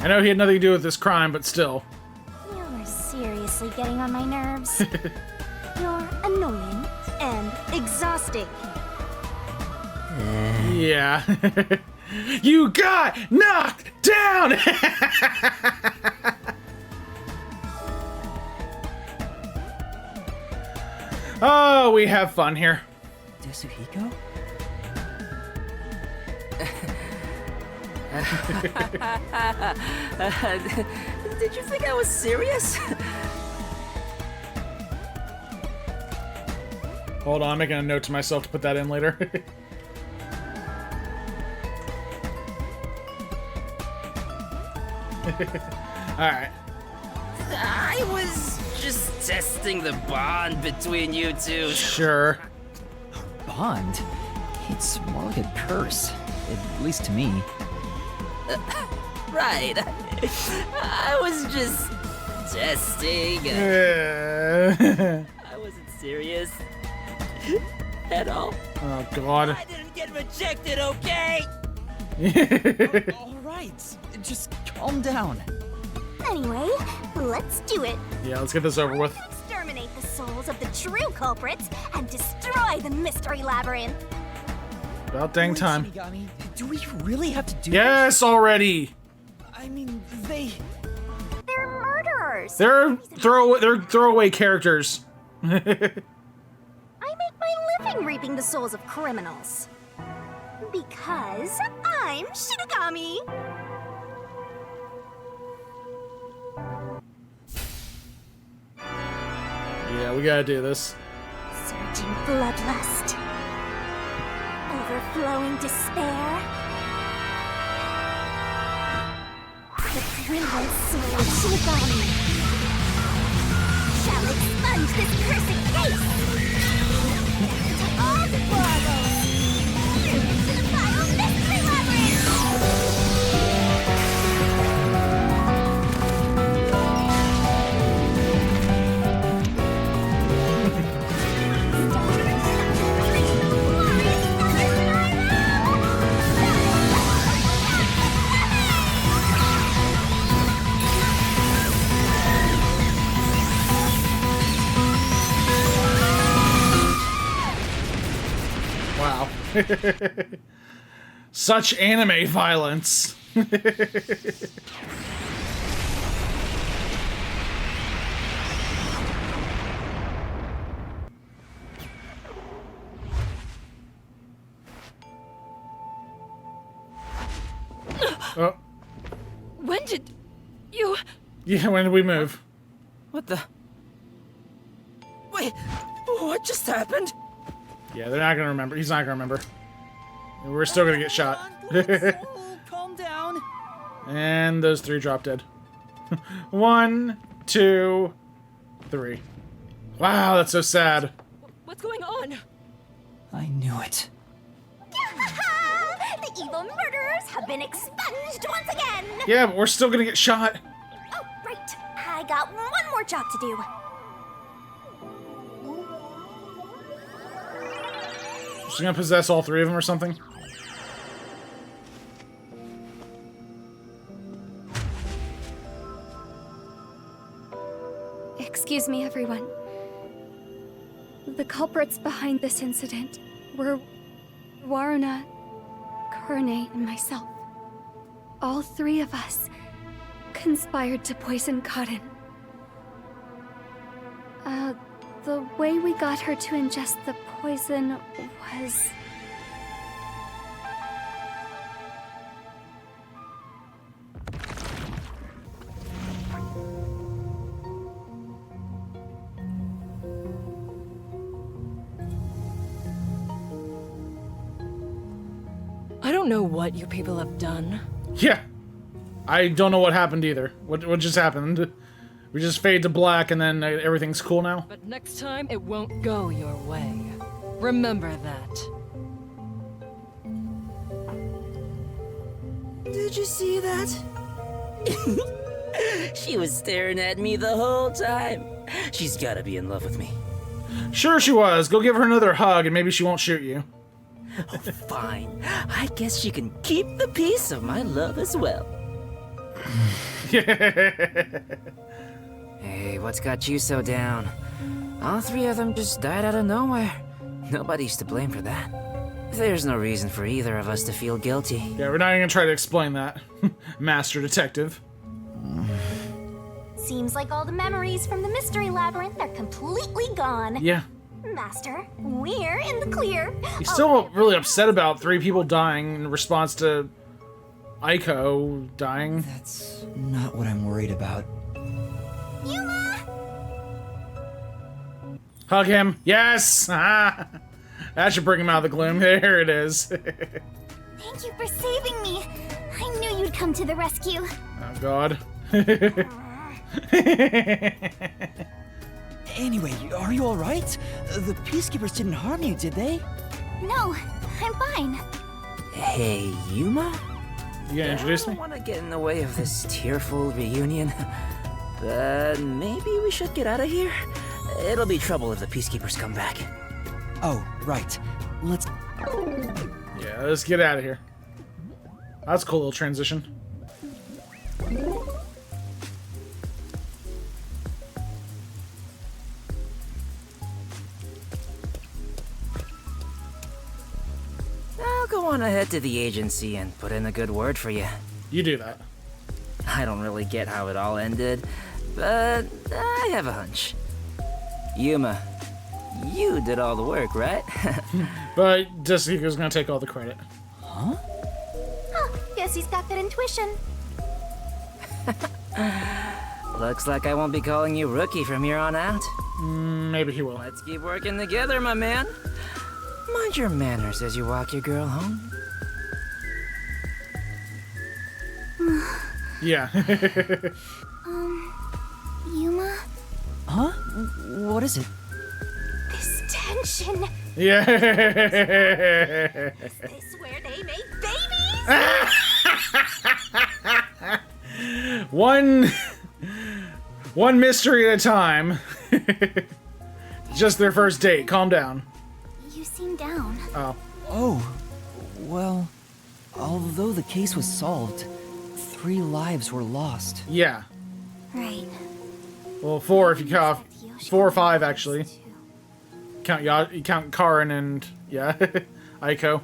I know he had nothing to do with this crime, but still. You're seriously getting on my nerves. You're annoying and exhausting. Yeah. You got knocked down! Oh, we have fun here. Yasuhiko? Did you think I was serious? Hold on, I'm making a note to myself to put that in later. Alright. I was just testing the bond between you two. Sure. Bond? It's more like a curse, at least to me. Right. I was just testing. I wasn't serious. At all. Oh, God. I didn't get rejected, okay? All right, just calm down. Anyway, let's do it. Yeah, let's get this over with. Exterminate the souls of the true culprits and destroy the Mystery Labyrinth. About dang time. Shinigami, do we really have to do Yes, already! this? I mean, they... They're murderers. They're throwaway characters. I make my living reaping the souls of criminals. Because I'm Shinigami. Yeah, we gotta do this. Surging bloodlust. Overflowing despair. The brilliant soul of Shinigami shall expunge this cursed case. To all deplorables. To the final Mystery Labyrinth. Wow. Such anime violence. Oh, When did you... yeah, when did we move? What the? Wait, what just happened? Yeah, they're not gonna remember. He's not gonna remember. We're still gonna get shot. Calm down. And those three drop dead. 1, 2, 3. Wow, that's so sad. What's going on? I knew it. The evil murderers have been expunged once again! Yeah, but we're still gonna get shot. Oh, right. I got one more job to do. She's gonna possess all three of them or something. Excuse me, everyone. The culprits behind this incident were Waruna, Kanai, and myself. All three of us conspired to poison Cotton. The way we got her to ingest the poison was... I don't know what you people have done. Yeah. I don't know what happened either. What just happened? We just fade to black and then everything's cool now? But next time, it won't go your way. Remember that. Did you see that? She was staring at me the whole time. She's gotta be in love with me. Sure she was. Go give her another hug and maybe she won't shoot you. Oh, fine. I guess she can keep the piece of my love as well. Hey, what's got you so down? All three of them just died out of nowhere. Nobody's to blame for that. There's no reason for either of us to feel guilty. Yeah, we're not even gonna try to explain that. Master Detective. Seems like all the memories from the Mystery Labyrinth are completely gone. Yeah. Master, we're in the clear. He's still really upset about 3 people dying in response to Aiko dying. That's not what I'm worried about. Yuma! Hug him. Yes! That should bring him out of the gloom. There it is. Thank you for saving me. I knew you'd come to the rescue. Oh, God. Anyway, are you alright? The Peacekeepers didn't harm you, did they? No, I'm fine. Hey, Yuma? You gonna introduce I me? don't want to get in the way of this tearful reunion, but maybe we should get out of here. It'll be trouble if the Peacekeepers come back. Oh, right. Let's... Yeah, let's get out of here. That's a cool little transition. I'll go on ahead to the agency and put in a good word for you. You do that. I don't really get how it all ended, but I have a hunch. Yuma, you did all the work, right? But Jessica's gonna take all the credit. Huh, guess he's got good intuition. Looks like I won't be calling you Rookie from here on out. Maybe he will. Let's keep working together, my man. Mind your manners as you walk your girl home. Yeah. Yuma? Huh? What is it? This tension. Yeah. Is this where they make babies? One mystery at a time. Just their first date. Calm down. You seem down. Oh. Oh, well, although the case was solved, 3 lives were lost. Yeah. Right. Well, 4 if you count. 4 or 5 actually. You count Karin and yeah, Aiko.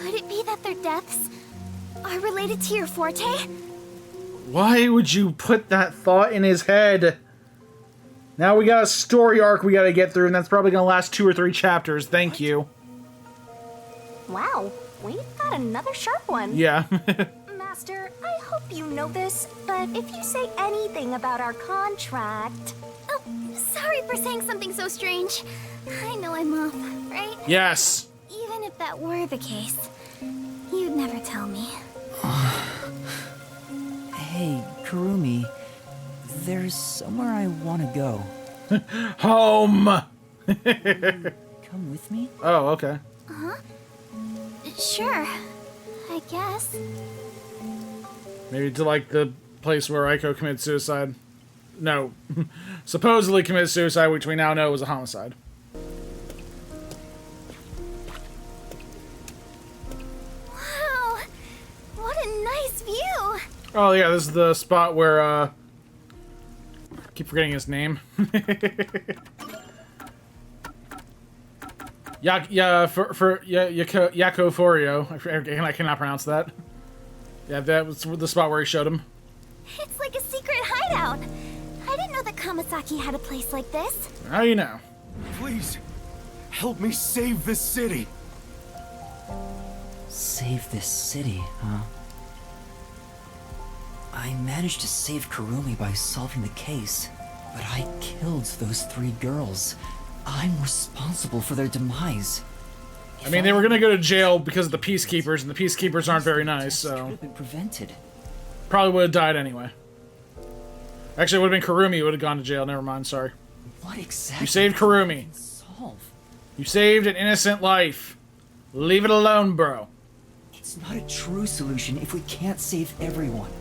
Could it be that their deaths are related to your forte? Why would you put that thought in his head? Now we got a story arc we gotta get through, and that's probably gonna last 2 or 3 chapters. Thank you. Wow, we've got another sharp one. Yeah. Master, I hope you know this, but if you say anything about our contract... Oh, sorry for saying something so strange. I know I'm off, right? Yes. Even if that were the case, you'd never tell me. Hey, Kurumi, there's somewhere I want to go. Home. Come with me? Oh, okay. Sure, I guess. Maybe to like the place where Aiko committed suicide. No. Supposedly committed suicide, which we now know was a homicide. Wow, what a nice view. Oh yeah, this is the spot where Keep forgetting his name. Yako Forio. I cannot pronounce that. Yeah, that was the spot where he showed him. It's like a secret hideout. I didn't know that Kamasaki had a place like this. Now you know. Please, help me save this city. Save this city, huh? I managed to save Kurumi by solving the case, but I killed those 3 girls. I'm responsible for their demise. I mean, they were gonna go to jail because of the Peacekeepers, and the Peacekeepers aren't very nice, so... Could have been prevented. Probably would have died anyway. Actually, it would have been Kurumi who would have gone to jail. Never mind, sorry. What exactly? You saved Kurumi. Solve? You saved an innocent life. Leave it alone, bro. It's not a true solution if we can't save everyone.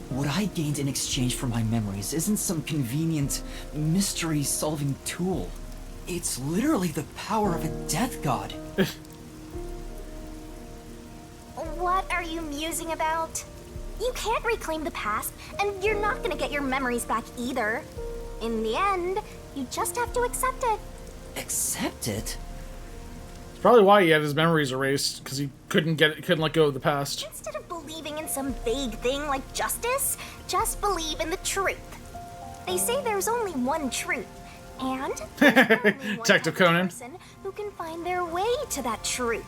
What I gained in exchange for my memories isn't some convenient, mystery-solving tool. It's literally the power of a death god. What are you musing about? You can't reclaim the past, and you're not gonna get your memories back either. In the end, you just have to accept it. Accept it? It's probably why he had his memories erased, because he couldn't let go of the past. Instead of believing in some vague thing like justice, just believe in the truth. They say there's only one truth, and there's only one Detective Conan. person who can find their way to that truth.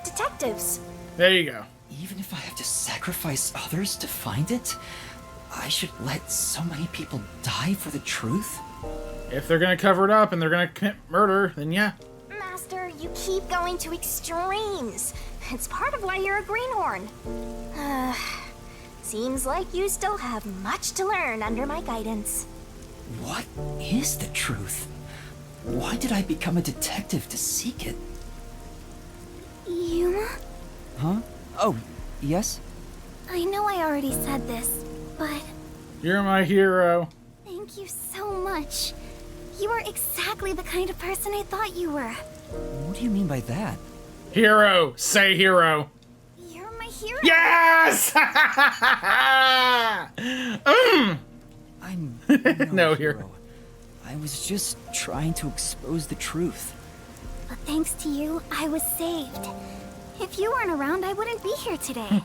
Detectives. There you go. Even if I have to sacrifice others to find it, I should let so many people die for the truth? If they're gonna cover it up and they're gonna commit murder, then yeah. Master, you keep going to extremes. It's part of why you're a greenhorn. Seems like you still have much to learn under my guidance. What is the truth? Why did I become a detective to seek it? Yuma? Huh? Oh, yes? I know I already said this, but You're my hero. thank you so much. You are exactly the kind of person I thought you were. What do you mean by that? Hero. Say hero. You're my hero. Yes! I'm No, no here. hero. I was just trying to expose the truth. But thanks to you, I was saved. If you weren't around, I wouldn't be here today.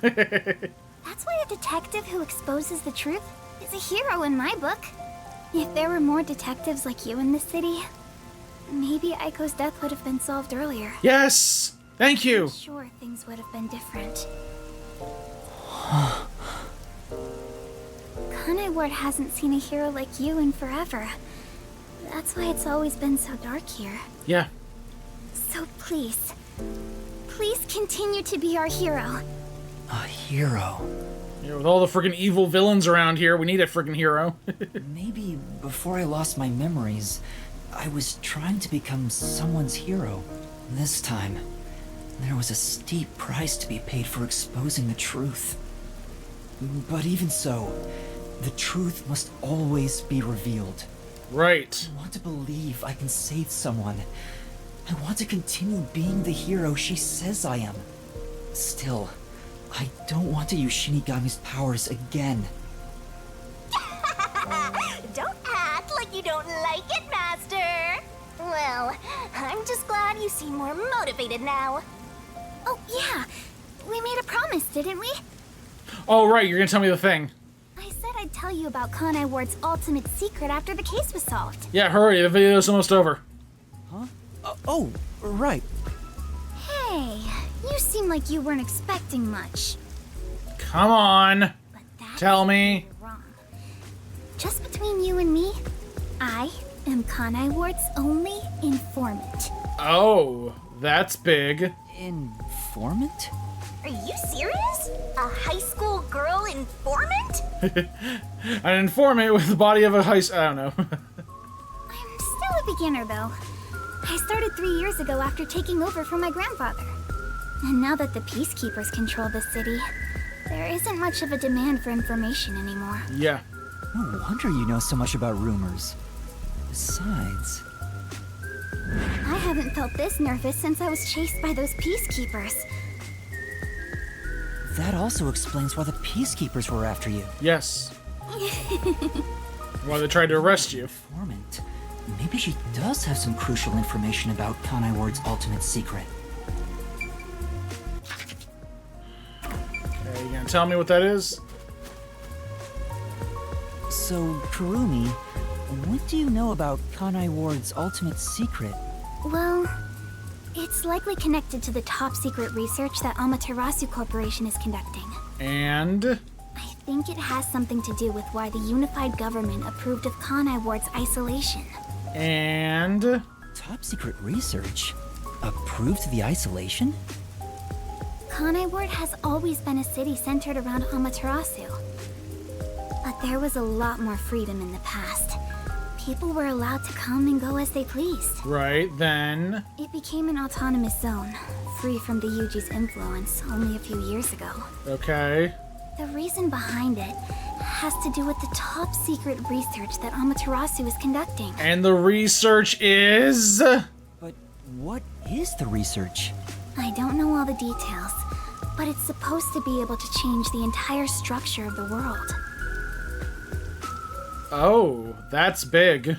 That's why a detective who exposes the truth is a hero in my book. If there were more detectives like you in this city, maybe Aiko's death would have been solved earlier. Yes! Thank you! Sure, things would have been different. Kanai Ward hasn't seen a hero like you in forever. That's why it's always been so dark here. Yeah. So please, please continue to be our hero. A hero. Yeah, with all the freaking evil villains around here, we need a freaking hero. Maybe before I lost my memories, I was trying to become someone's hero. This time, there was a steep price to be paid for exposing the truth. But even so, the truth must always be revealed. Right. I want to believe I can save someone. I want to continue being the hero she says I am. Still, I don't want to use Shinigami's powers again. Don't act like you don't like it, Master. Well, I'm just glad you seem more motivated now. Oh, yeah. We made a promise, didn't we? Oh, right, you're gonna tell me the thing. I said I'd tell you about Kanai Ward's ultimate secret after the case was solved. Yeah, hurry, the video's almost over. Huh? Oh, right. Hey, you seem like you weren't expecting much. Come on. But that's Tell me. where you're wrong. Just between you and me, I am Kanai Ward's only informant. Oh, that's big. Informant? Are you serious? A high school girl informant? An informant with the body of a I don't know. I'm still a beginner, though. I started 3 years ago after taking over from my grandfather. And now that the Peacekeepers control the city, there isn't much of a demand for information anymore. Yeah. No wonder you know so much about rumors. Besides... I haven't felt this nervous since I was chased by those Peacekeepers. That also explains why the Peacekeepers were after you. Yes. Why they tried to arrest you. Informant. Maybe she does have some crucial information about Kanai Ward's ultimate secret. Okay, you gonna tell me what that is? So, Kurumi, what do you know about Kanai Ward's ultimate secret? Well, it's likely connected to the top secret research that Amaterasu Corporation is conducting. And? I think it has something to do with why the unified government approved of Kanai Ward's isolation. And? Top secret research? Approved the isolation? Kanai Ward has always been a city centered around Amaterasu. But there was a lot more freedom in the past. People were allowed to come and go as they pleased. Right, then? It became an autonomous zone, free from the Yuji's influence only a few years ago. Okay. The reason behind it has to do with the top secret research that Amaterasu is conducting. And the research is? But what is the research? I don't know all the details, but it's supposed to be able to change the entire structure of the world. Oh, that's big.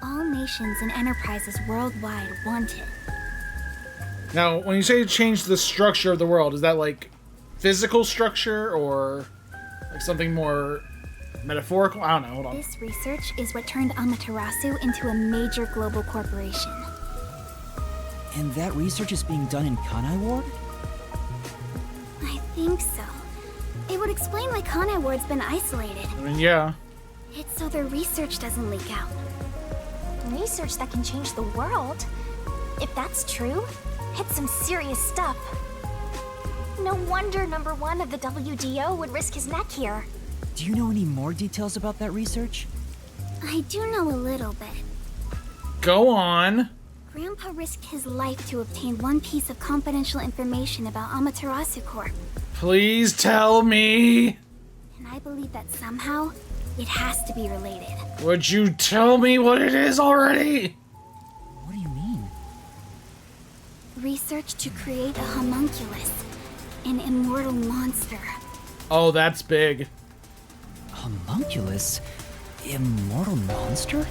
All nations and enterprises worldwide want it. Now, when you say change the structure of the world, is that like physical structure or like something more metaphorical? I don't know, hold on. This research is what turned Amaterasu into a major global corporation. And that research is being done in Kanai Ward? I think so. It would explain why Kanai Ward's been isolated. I mean, yeah. It's so their research doesn't leak out. Research that can change the world? If that's true, it's some serious stuff. No wonder number one of the WDO would risk his neck here. Do you know any more details about that research? I do know a little bit. Go on. Grandpa risked his life to obtain one piece of confidential information about Amaterasu Corp. Please tell me. And I believe that somehow, it has to be related. Would you tell me what it is already? What do you mean? Research to create a homunculus, an immortal monster. Oh, that's big. Homunculus? Immortal monster?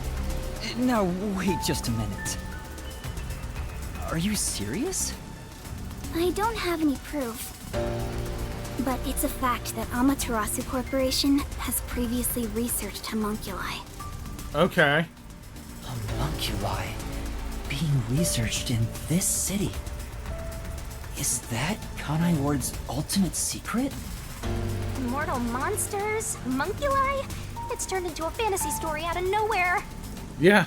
Now, wait just a minute. Are you serious? I don't have any proof. But it's a fact that Amaterasu Corporation has previously researched homunculi. Okay. Homunculi being researched in this city. Is that Kanai Ward's ultimate secret? Immortal monsters? Homunculi? It's turned into a fantasy story out of nowhere. Yeah.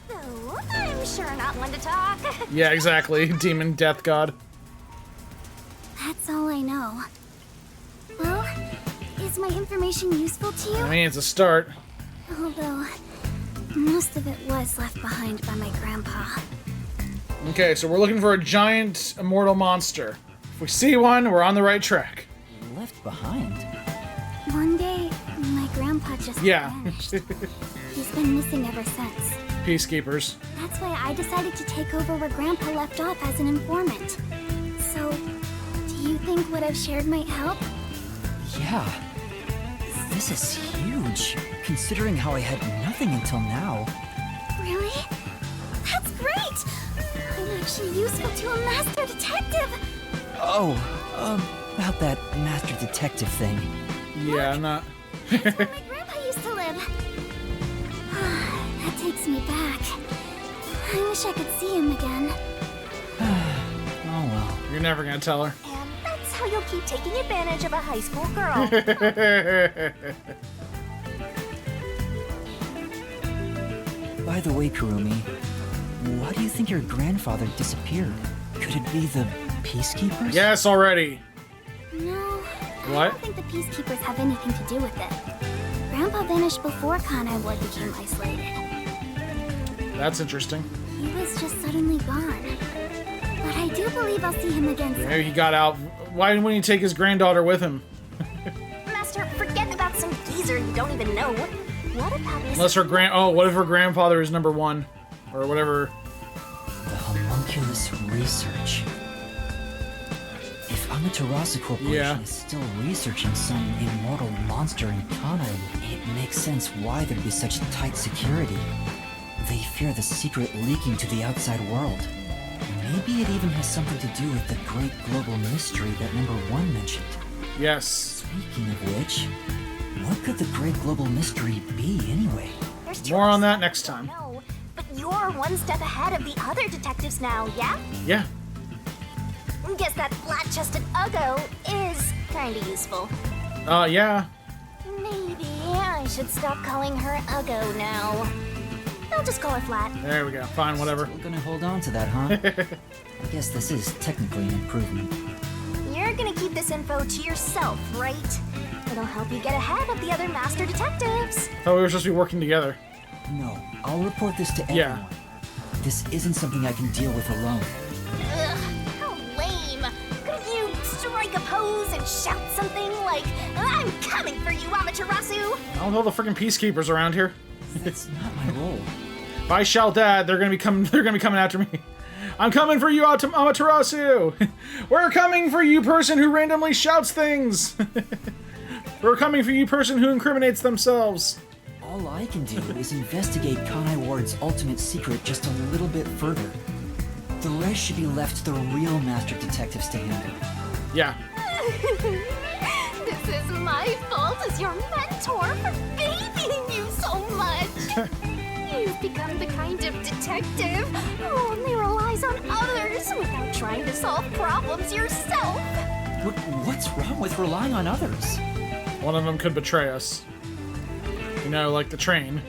Oh, I'm sure not one to talk. Yeah, exactly. Demon death god. That's all I know. Well, is my information useful to you? I mean, it's a start. Although, most of it was left behind by my grandpa. Okay, so we're looking for a giant immortal monster. If we see one, we're on the right track. Left behind? One day, my grandpa just vanished. He's been missing ever since. Peacekeepers. That's why I decided to take over where Grandpa left off as an informant. So, do you think what I've shared might help? Yeah. This is huge, considering how I had nothing until now. Really? That's great! I'm actually useful to a master detective! Oh, about that master detective thing. Yeah, not. That's where my grandpa used to live. That takes me back. I wish I could see him again. Oh well. You're never gonna tell her. And that's how you'll keep taking advantage of a high school girl. By the way, Kurumi, why do you think your grandfather disappeared? Could it be the Peacekeepers? Yes, already. No, What? I don't think the Peacekeepers have anything to do with it. Grandpa vanished before Kanai Ward became isolated. That's interesting. He was just suddenly gone. But I do believe I'll see him again soon. Maybe he got out. Why wouldn't he take his granddaughter with him? Master, forget about some geezer you don't even know. What about this? Unless her what if her grandfather is number one? Or whatever. The homunculus research. If Amaterasu Corporation Yeah. is still researching some immortal monster in Kanai, it makes sense why there'd be such tight security. They fear the secret leaking to the outside world. Maybe it even has something to do with the great global mystery that number 1 mentioned. Yes. Speaking of which, what could the great global mystery be anyway? There's More on that choices. next time. No, but you're one step ahead of the other detectives now, yeah? Yeah. Guess that flat-chested Uggo is kinda useful. Yeah. Maybe I should stop calling her Uggo now. I'll just call her Flat. There we go. Fine, whatever. Still gonna hold on to that, huh? I guess this is technically an improvement. You're gonna keep this info to yourself, right? It'll help you get ahead of the other master detectives. Thought we were supposed to be working together. No, I'll report this to everyone. Yeah. This isn't something I can deal with alone. Ugh, how lame. Couldn't you strike a pose and shout something like, "I'm coming for you, Amaterasu"? I don't know the freaking peacekeepers around here. That's not my role. If I shout that, they're gonna be coming. They're gonna be coming after me. I'm coming for you, Amaterasu. We're coming for you, person who randomly shouts things. We're coming for you, person who incriminates themselves. All I can do is investigate Kanai Ward's ultimate secret just a little bit further. The rest should be left to the real master detectives to handle. Yeah. This is my fault as your mentor for babying you so much. You've become the kind of detective who only relies on others without trying to solve problems yourself. What's wrong with relying on others? One of them could betray us. You know, like the train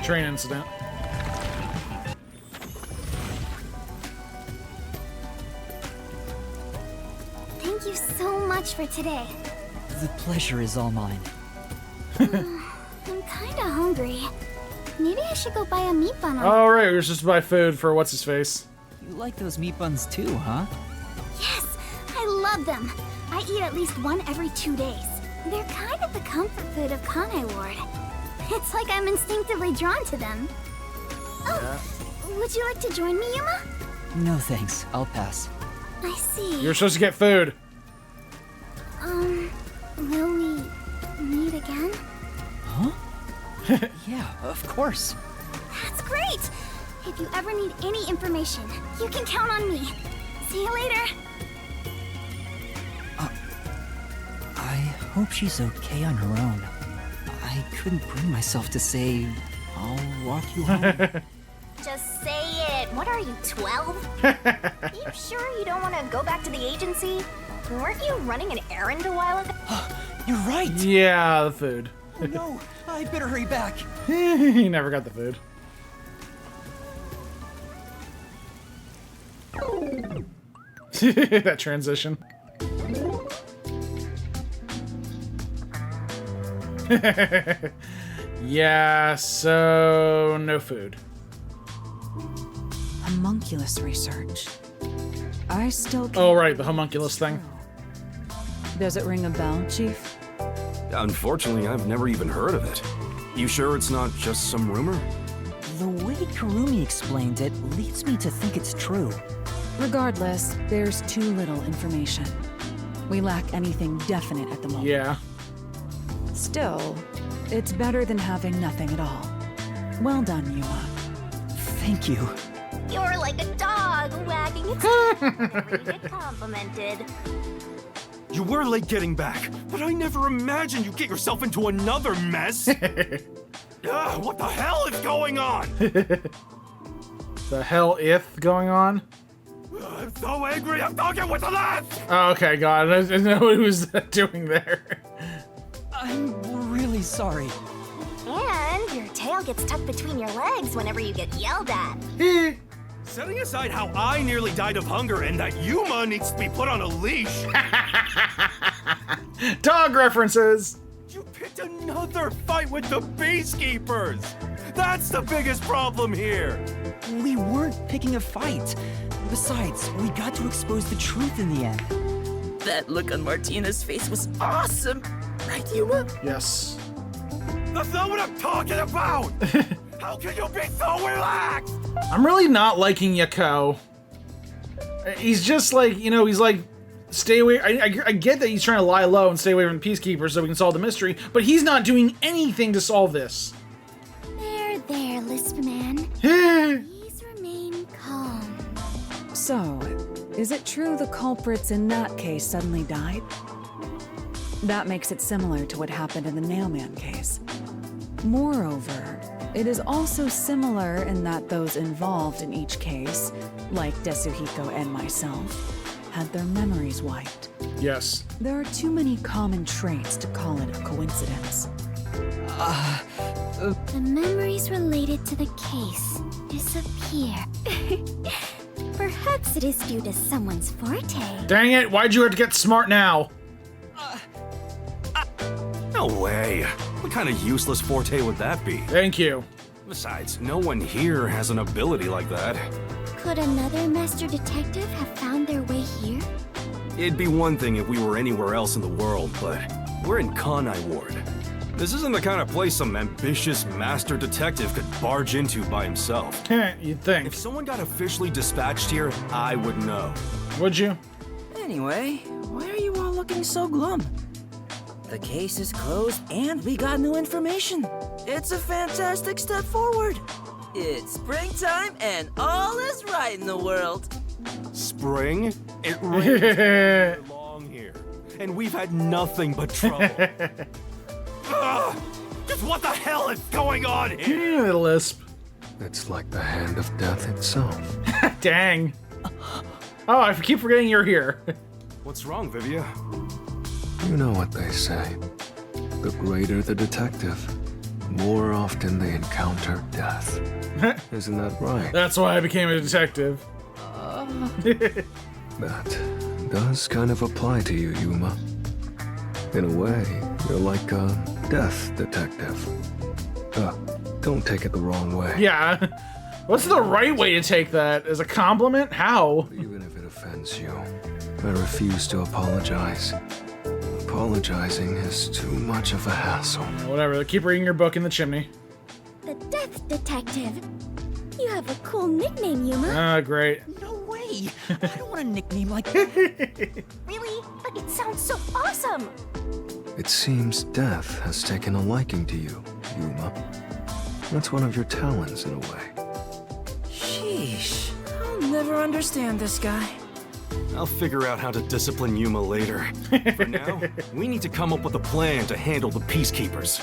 incident. Thank you so much for today. The pleasure is all mine. I'm kinda hungry. Maybe I should go buy a meat bun. Oh right, we were supposed to buy food for what's his face. You like those meat buns too, huh? Yes, I love them. I eat at least one every 2 days. They're kind of the comfort food of Kanai Ward. It's like I'm instinctively drawn to them. Oh, would you like to join me, Yuma? No thanks, I'll pass. I see. You're supposed to get food. Will we meet again? Huh? Yeah, of course. That's great! If you ever need any information, you can count on me. See you later. I hope she's okay on her own. I couldn't bring myself to say, I'll walk you home. Just say it. What are you, 12? You sure you don't want to go back to the agency? Weren't you running an errand a while ago? You're right! Yeah, the food. Oh no, I better hurry back. He never got the food. That transition. Yeah, so no food. Homunculus research. I still can't. Oh right, the homunculus thing. Does it ring a bell, Chief? Unfortunately, I've never even heard of it. You sure it's not just some rumor? The way Kurumi explained it leads me to think it's true. Regardless, there's too little information. We lack anything definite at the moment. Yeah. Still, it's better than having nothing at all. Well done, Yuma. Thank you. You're like a dog wagging its tail. You get complimented. You were late getting back, but I never imagined you'd get yourself into another mess. What the hell is going on? The hell if going on? I'm so angry, I'm talking with the lads! Oh, okay, God, I didn't know what he was doing there. I'm really sorry. And your tail gets tucked between your legs whenever you get yelled at. Setting aside how I nearly died of hunger and that Yuma needs to be put on a leash, Dog references! you picked another fight with the Beastkeepers! That's the biggest problem here! We weren't picking a fight. Besides, we got to expose the truth in the end. That look on Martina's face was awesome! Right, Yuma? Yes. That's not what I'm talking about! How can you be so relaxed? I'm really not liking Yako. He's just like, you know, he's like stay away. I get that he's trying to lie low and stay away from the Peacekeepers so we can solve the mystery, but he's not doing anything to solve this. There, Lisp Man. Please remain calm. So, is it true the culprits in that case suddenly died? That makes it similar to what happened in the Nailman case. Moreover, it is also similar in that those involved in each case, like Desuhiko and myself, had their memories wiped. Yes. There are too many common traits to call it a coincidence. The memories related to the case disappear. Perhaps it is due to someone's forte. Dang it, why'd you have to get smart now? No way. What kind of useless forte would that be? Thank you. Besides, no one here has an ability like that. Could another master detective have found their way here? It'd be one thing if we were anywhere else in the world, but we're in Kanai Ward. This isn't the kind of place some ambitious master detective could barge into by himself. You'd think. If someone got officially dispatched here, I would know. Would you? Anyway, why are you all looking so glum? The case is closed and we got new information. It's a fantastic step forward. It's springtime and all is right in the world. Spring? It rains long here, and we've had nothing but trouble. Just what the hell is going on here? Yeah, Lisp. It's like the hand of death itself. Dang. Oh, I keep forgetting you're here. What's wrong, Vivia? You know what they say. The greater the detective, more often they encounter death. Isn't that right? That's why I became a detective. That does kind of apply to you, Yuma. In a way, you're like a death detective. Don't take it the wrong way. Yeah. What's the right way to take that? As a compliment? How? Even if it offends you, I refuse to apologize. Apologizing is too much of a hassle. Whatever, keep reading your book in the chimney. The Death Detective. You have a cool nickname, Yuma. Ah, great. No way! I don't want a nickname like that. Really? But it sounds so awesome. It seems death has taken a liking to you, Yuma. That's one of your talents in a way. Sheesh, I'll never understand this guy. I'll figure out how to discipline Yuma later. For now, we need to come up with a plan to handle the Peacekeepers.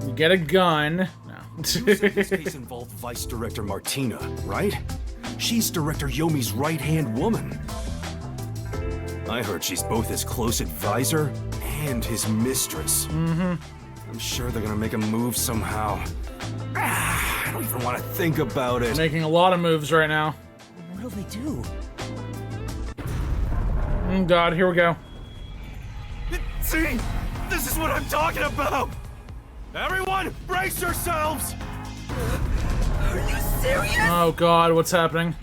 You get a gun. No. You said this case involved Vice Director Martina, right? She's Director Yomi's right-hand woman. I heard she's both his close advisor and his mistress. I'm sure they're gonna make a move somehow. I don't even want to think about it. Making a lot of moves right now. What'll they do? Oh God, here we go. See? This is what I'm talking about! Everyone, brace yourselves! Are you serious? Oh God, what's happening?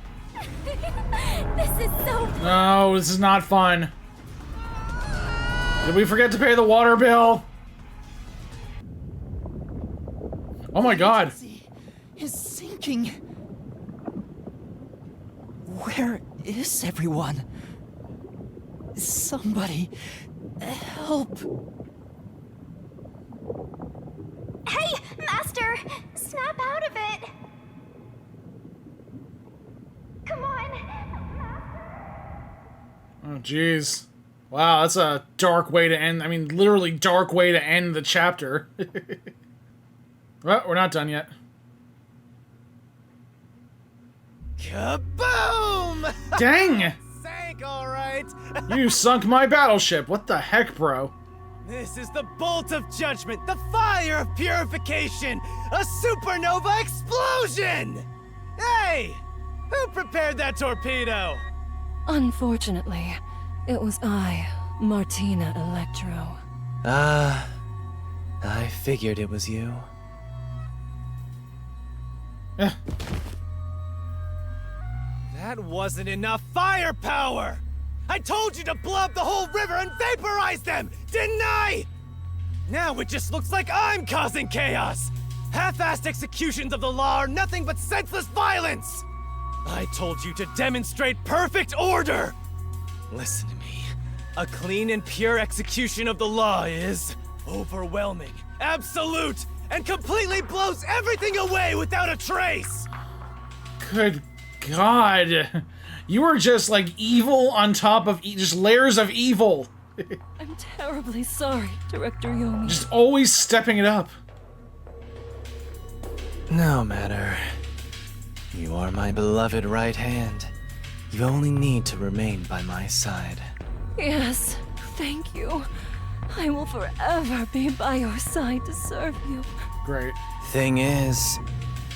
This is so... No, this is not fun. Did we forget to pay the water bill? Oh my God. Is sinking. Where is everyone? Somebody help. Hey, Master! Snap out of it! Come on! Oh jeez. Wow, that's a dark way to end. I mean, literally dark way to end the chapter. Well, we're not done yet. Kaboom! Dang! Sank, all right. You sunk my battleship. What the heck, bro? This is the bolt of judgment, the fire of purification, a supernova explosion! Hey! Who prepared that torpedo? Unfortunately, it was I, Martina Electro. I figured it was you. That wasn't enough firepower! I told you to blow up the whole river and vaporize them, didn't I? Now it just looks like I'm causing chaos! Half-assed executions of the law are nothing but senseless violence! I told you to demonstrate perfect order! Listen to me. A clean and pure execution of the law is overwhelming, absolute, and completely blows everything away without a trace! Good God. You are just like evil on top of just layers of evil. I'm terribly sorry, Director Yomi. Just always stepping it up. No matter. You are my beloved right hand. You only need to remain by my side. Yes, thank you. I will forever be by your side to serve you. Great. Thing is,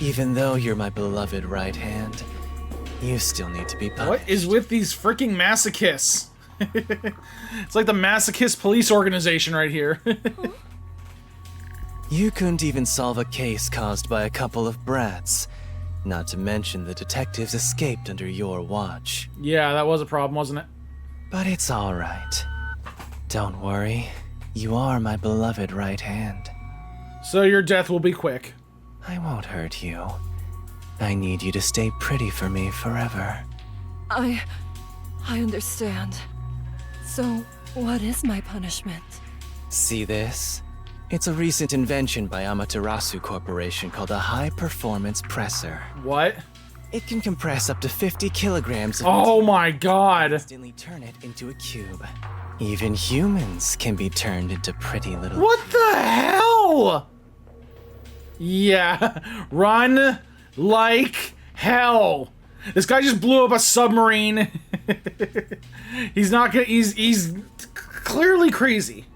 even though you're my beloved right hand, you still need to be punished. What is with these freaking masochists? It's like the masochist police organization right here. You couldn't even solve a case caused by a couple of brats. Not to mention the detectives escaped under your watch. Yeah, that was a problem, wasn't it? But it's alright. Don't worry. You are my beloved right hand. So your death will be quick. I won't hurt you. I need you to stay pretty for me forever. I understand. So, what is my punishment? See this? It's a recent invention by Amaterasu Corporation called a high-performance presser. What? It can compress up to 50 kilograms of Oh my God. instantly turn it into a cube. Even humans can be turned into pretty little What the hell? Yeah, run like hell. This guy just blew up a submarine. He's not gonna, he's clearly crazy.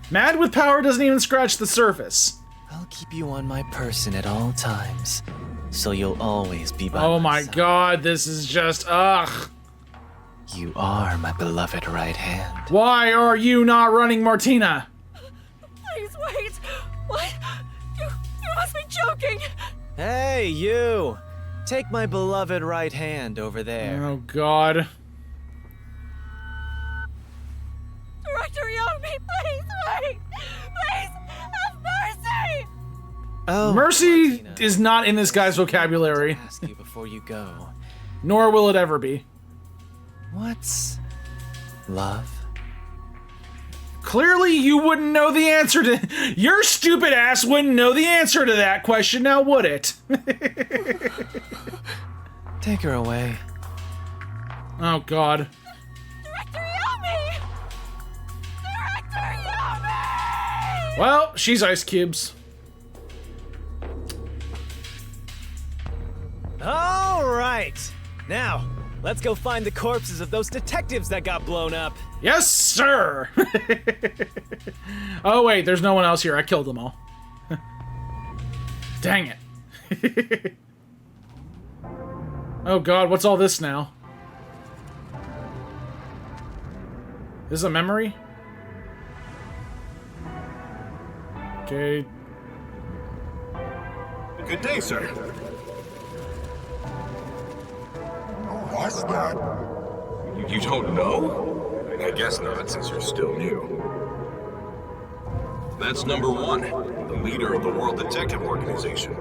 Mad with power doesn't even scratch the surface. I'll keep you on my person at all times, so you'll always be by Oh my my side. God, this is just, ugh. You are my beloved right hand. Why are you not running, Martina? Please wait! What? You must be joking! Hey, you! Take my beloved right hand over there. Oh God. Director Yomi, please wait! Please, have mercy! Oh, Mercy Martina, is not in this guy's vocabulary, ask you before you go. nor will it ever be. What's love? Clearly, you wouldn't know the answer to. Your stupid ass wouldn't know the answer to that question, now would it? Take her away. Oh God. Director Yomi! Director Yomi! Well, she's ice cubes. All right. Now, let's go find the corpses of those detectives that got blown up. Yes, sir. Oh wait, there's no one else here. I killed them all. Dang it. Oh God, what's all this now? This is a memory? Okay. Good day, sir. What's that? You don't know? I guess not, since you're still new. That's number one, the leader of the World Detective Organization.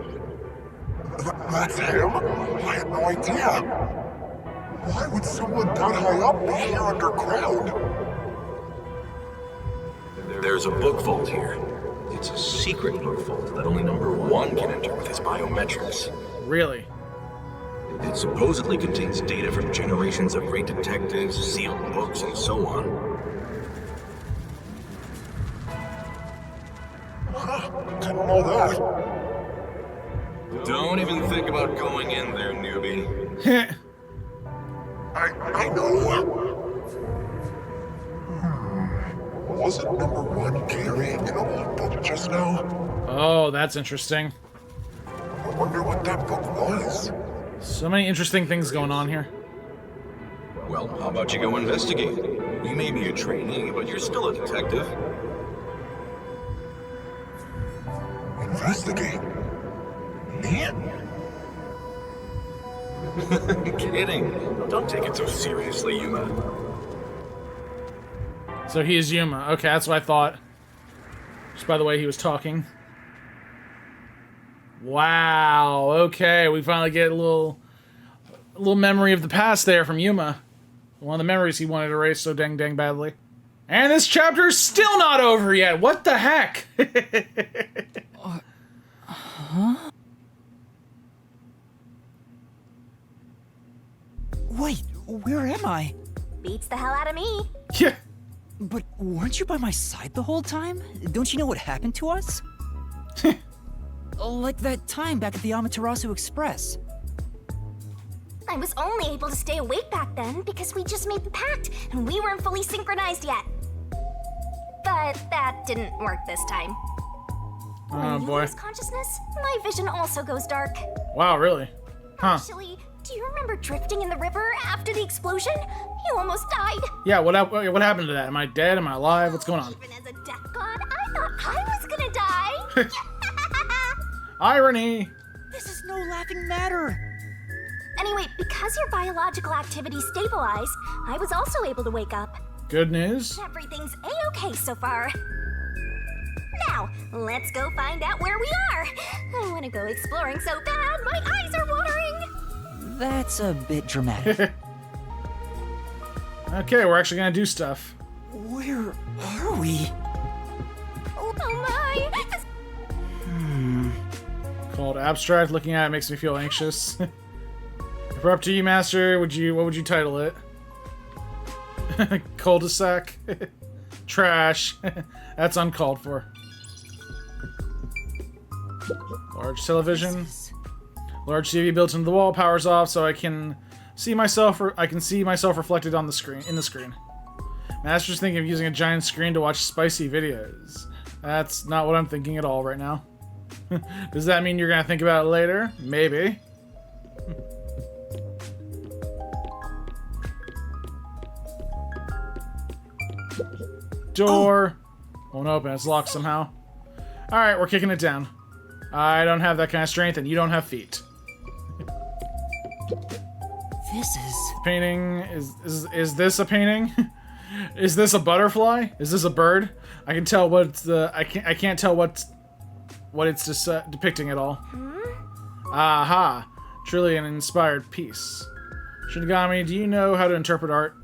That's him? I had no idea. Why would someone that high up be here underground? There's a book vault here. It's a secret book vault that only number one can enter with his biometrics. Really? It supposedly contains data from generations of great detectives, sealed books, and so on. Didn't know that. Don't even think about going in there, newbie. I know. Wasn't number one carrying an old book just now? Oh, that's interesting. I wonder what that book was. So many interesting things going on here. Well, how about you go investigate? You may be a trainee, but you're still a detective. Investigate? Me? Kidding. Don't take it so seriously, Yuma. So he is Yuma. Okay, that's what I thought. Just by the way he was talking. Wow. Okay, we finally get a little memory of the past there from Yuma. One of the memories he wanted erased so dang badly. And this chapter's still not over yet. What the heck? Huh? Wait, where am I? Beats the hell out of me. Yeah. But weren't you by my side the whole time? Don't you know what happened to us? Like that time back at the Amaterasu Express. I was only able to stay awake back then because we just made the pact and we weren't fully synchronized yet. But that didn't work this time. Oh When you boy. lose consciousness, my vision also goes dark. Wow, really? Huh. Actually, do you remember drifting in the river after the explosion? You almost died. Yeah, what happened to that? Am I dead? Am I alive? What's going on? Even as a death god, I thought I was gonna die. Irony! This is no laughing matter. Anyway, because your biological activity stabilized, I was also able to wake up. Good news. Everything's a-okay so far. Now, let's go find out where we are. I want to go exploring so bad, my eyes are watering. That's a bit dramatic. Okay, we're actually gonna do stuff. Where are we? Oh my! Called abstract. Looking at it makes me feel anxious. If we're up to you, Master, what would you title it? Cul-de-sac. Trash. That's uncalled for. Large television. Large TV built into the wall, powers off so I can see myself reflected on the screen in the screen. Master's thinking of using a giant screen to watch spicy videos. That's not what I'm thinking at all right now. Does that mean you're gonna think about it later? Maybe. Door. Won't open. It's locked somehow. Alright, we're kicking it down. I don't have that kind of strength, and you don't have feet. This is... Painting. Is this a painting? Is this a butterfly? Is this a bird? I can tell what the... I can't tell what it's depicting at all. Aha. Truly an inspired piece. Shinigami, do you know how to interpret art?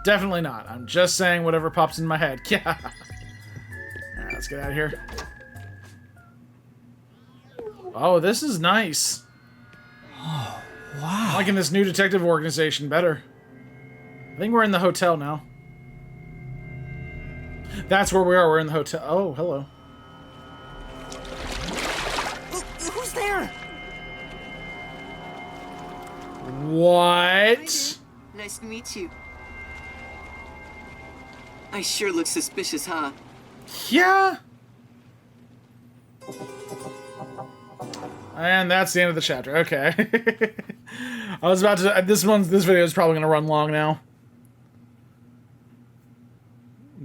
Definitely not. I'm just saying whatever pops in my head. Yeah. Alright, let's get out of here. Oh, this is nice. Oh, wow. I'm liking this new detective organization better. I think we're in the hotel now. That's where we are. We're in the hotel. Oh, hello. Who's there? What? Nice to meet you. I sure look suspicious, huh? Yeah. And that's the end of the chapter. Okay. I was about to. This video is probably gonna run long now.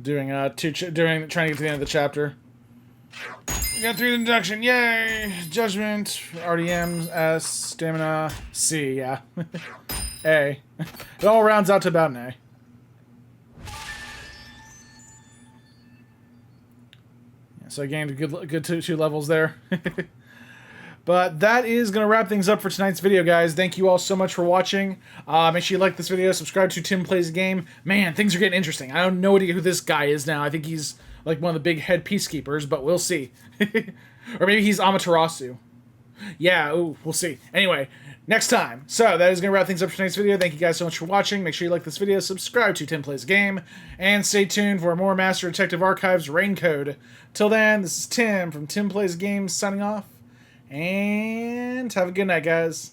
Trying to get to the end of the chapter. We got through the introduction. Yay! Judgment, RDM, S, stamina, C. Yeah. A. It all rounds out to about an A. So I gained a good two levels there. But that is going to wrap things up for tonight's video, guys. Thank you all so much for watching. Make sure you like this video, subscribe to Tim Plays a Game. Man, things are getting interesting. I have no idea who this guy is now. I think he's like one of the big head peacekeepers, but we'll see. Or maybe he's Amaterasu. Yeah, ooh, we'll see. Anyway, next time. So that is going to wrap things up for tonight's video. Thank you guys so much for watching. Make sure you like this video, subscribe to Tim Plays a Game, and stay tuned for more Master Detective Archives RAINCODE. Till then, this is Tim from Tim Plays a Game signing off. And have a good night, guys.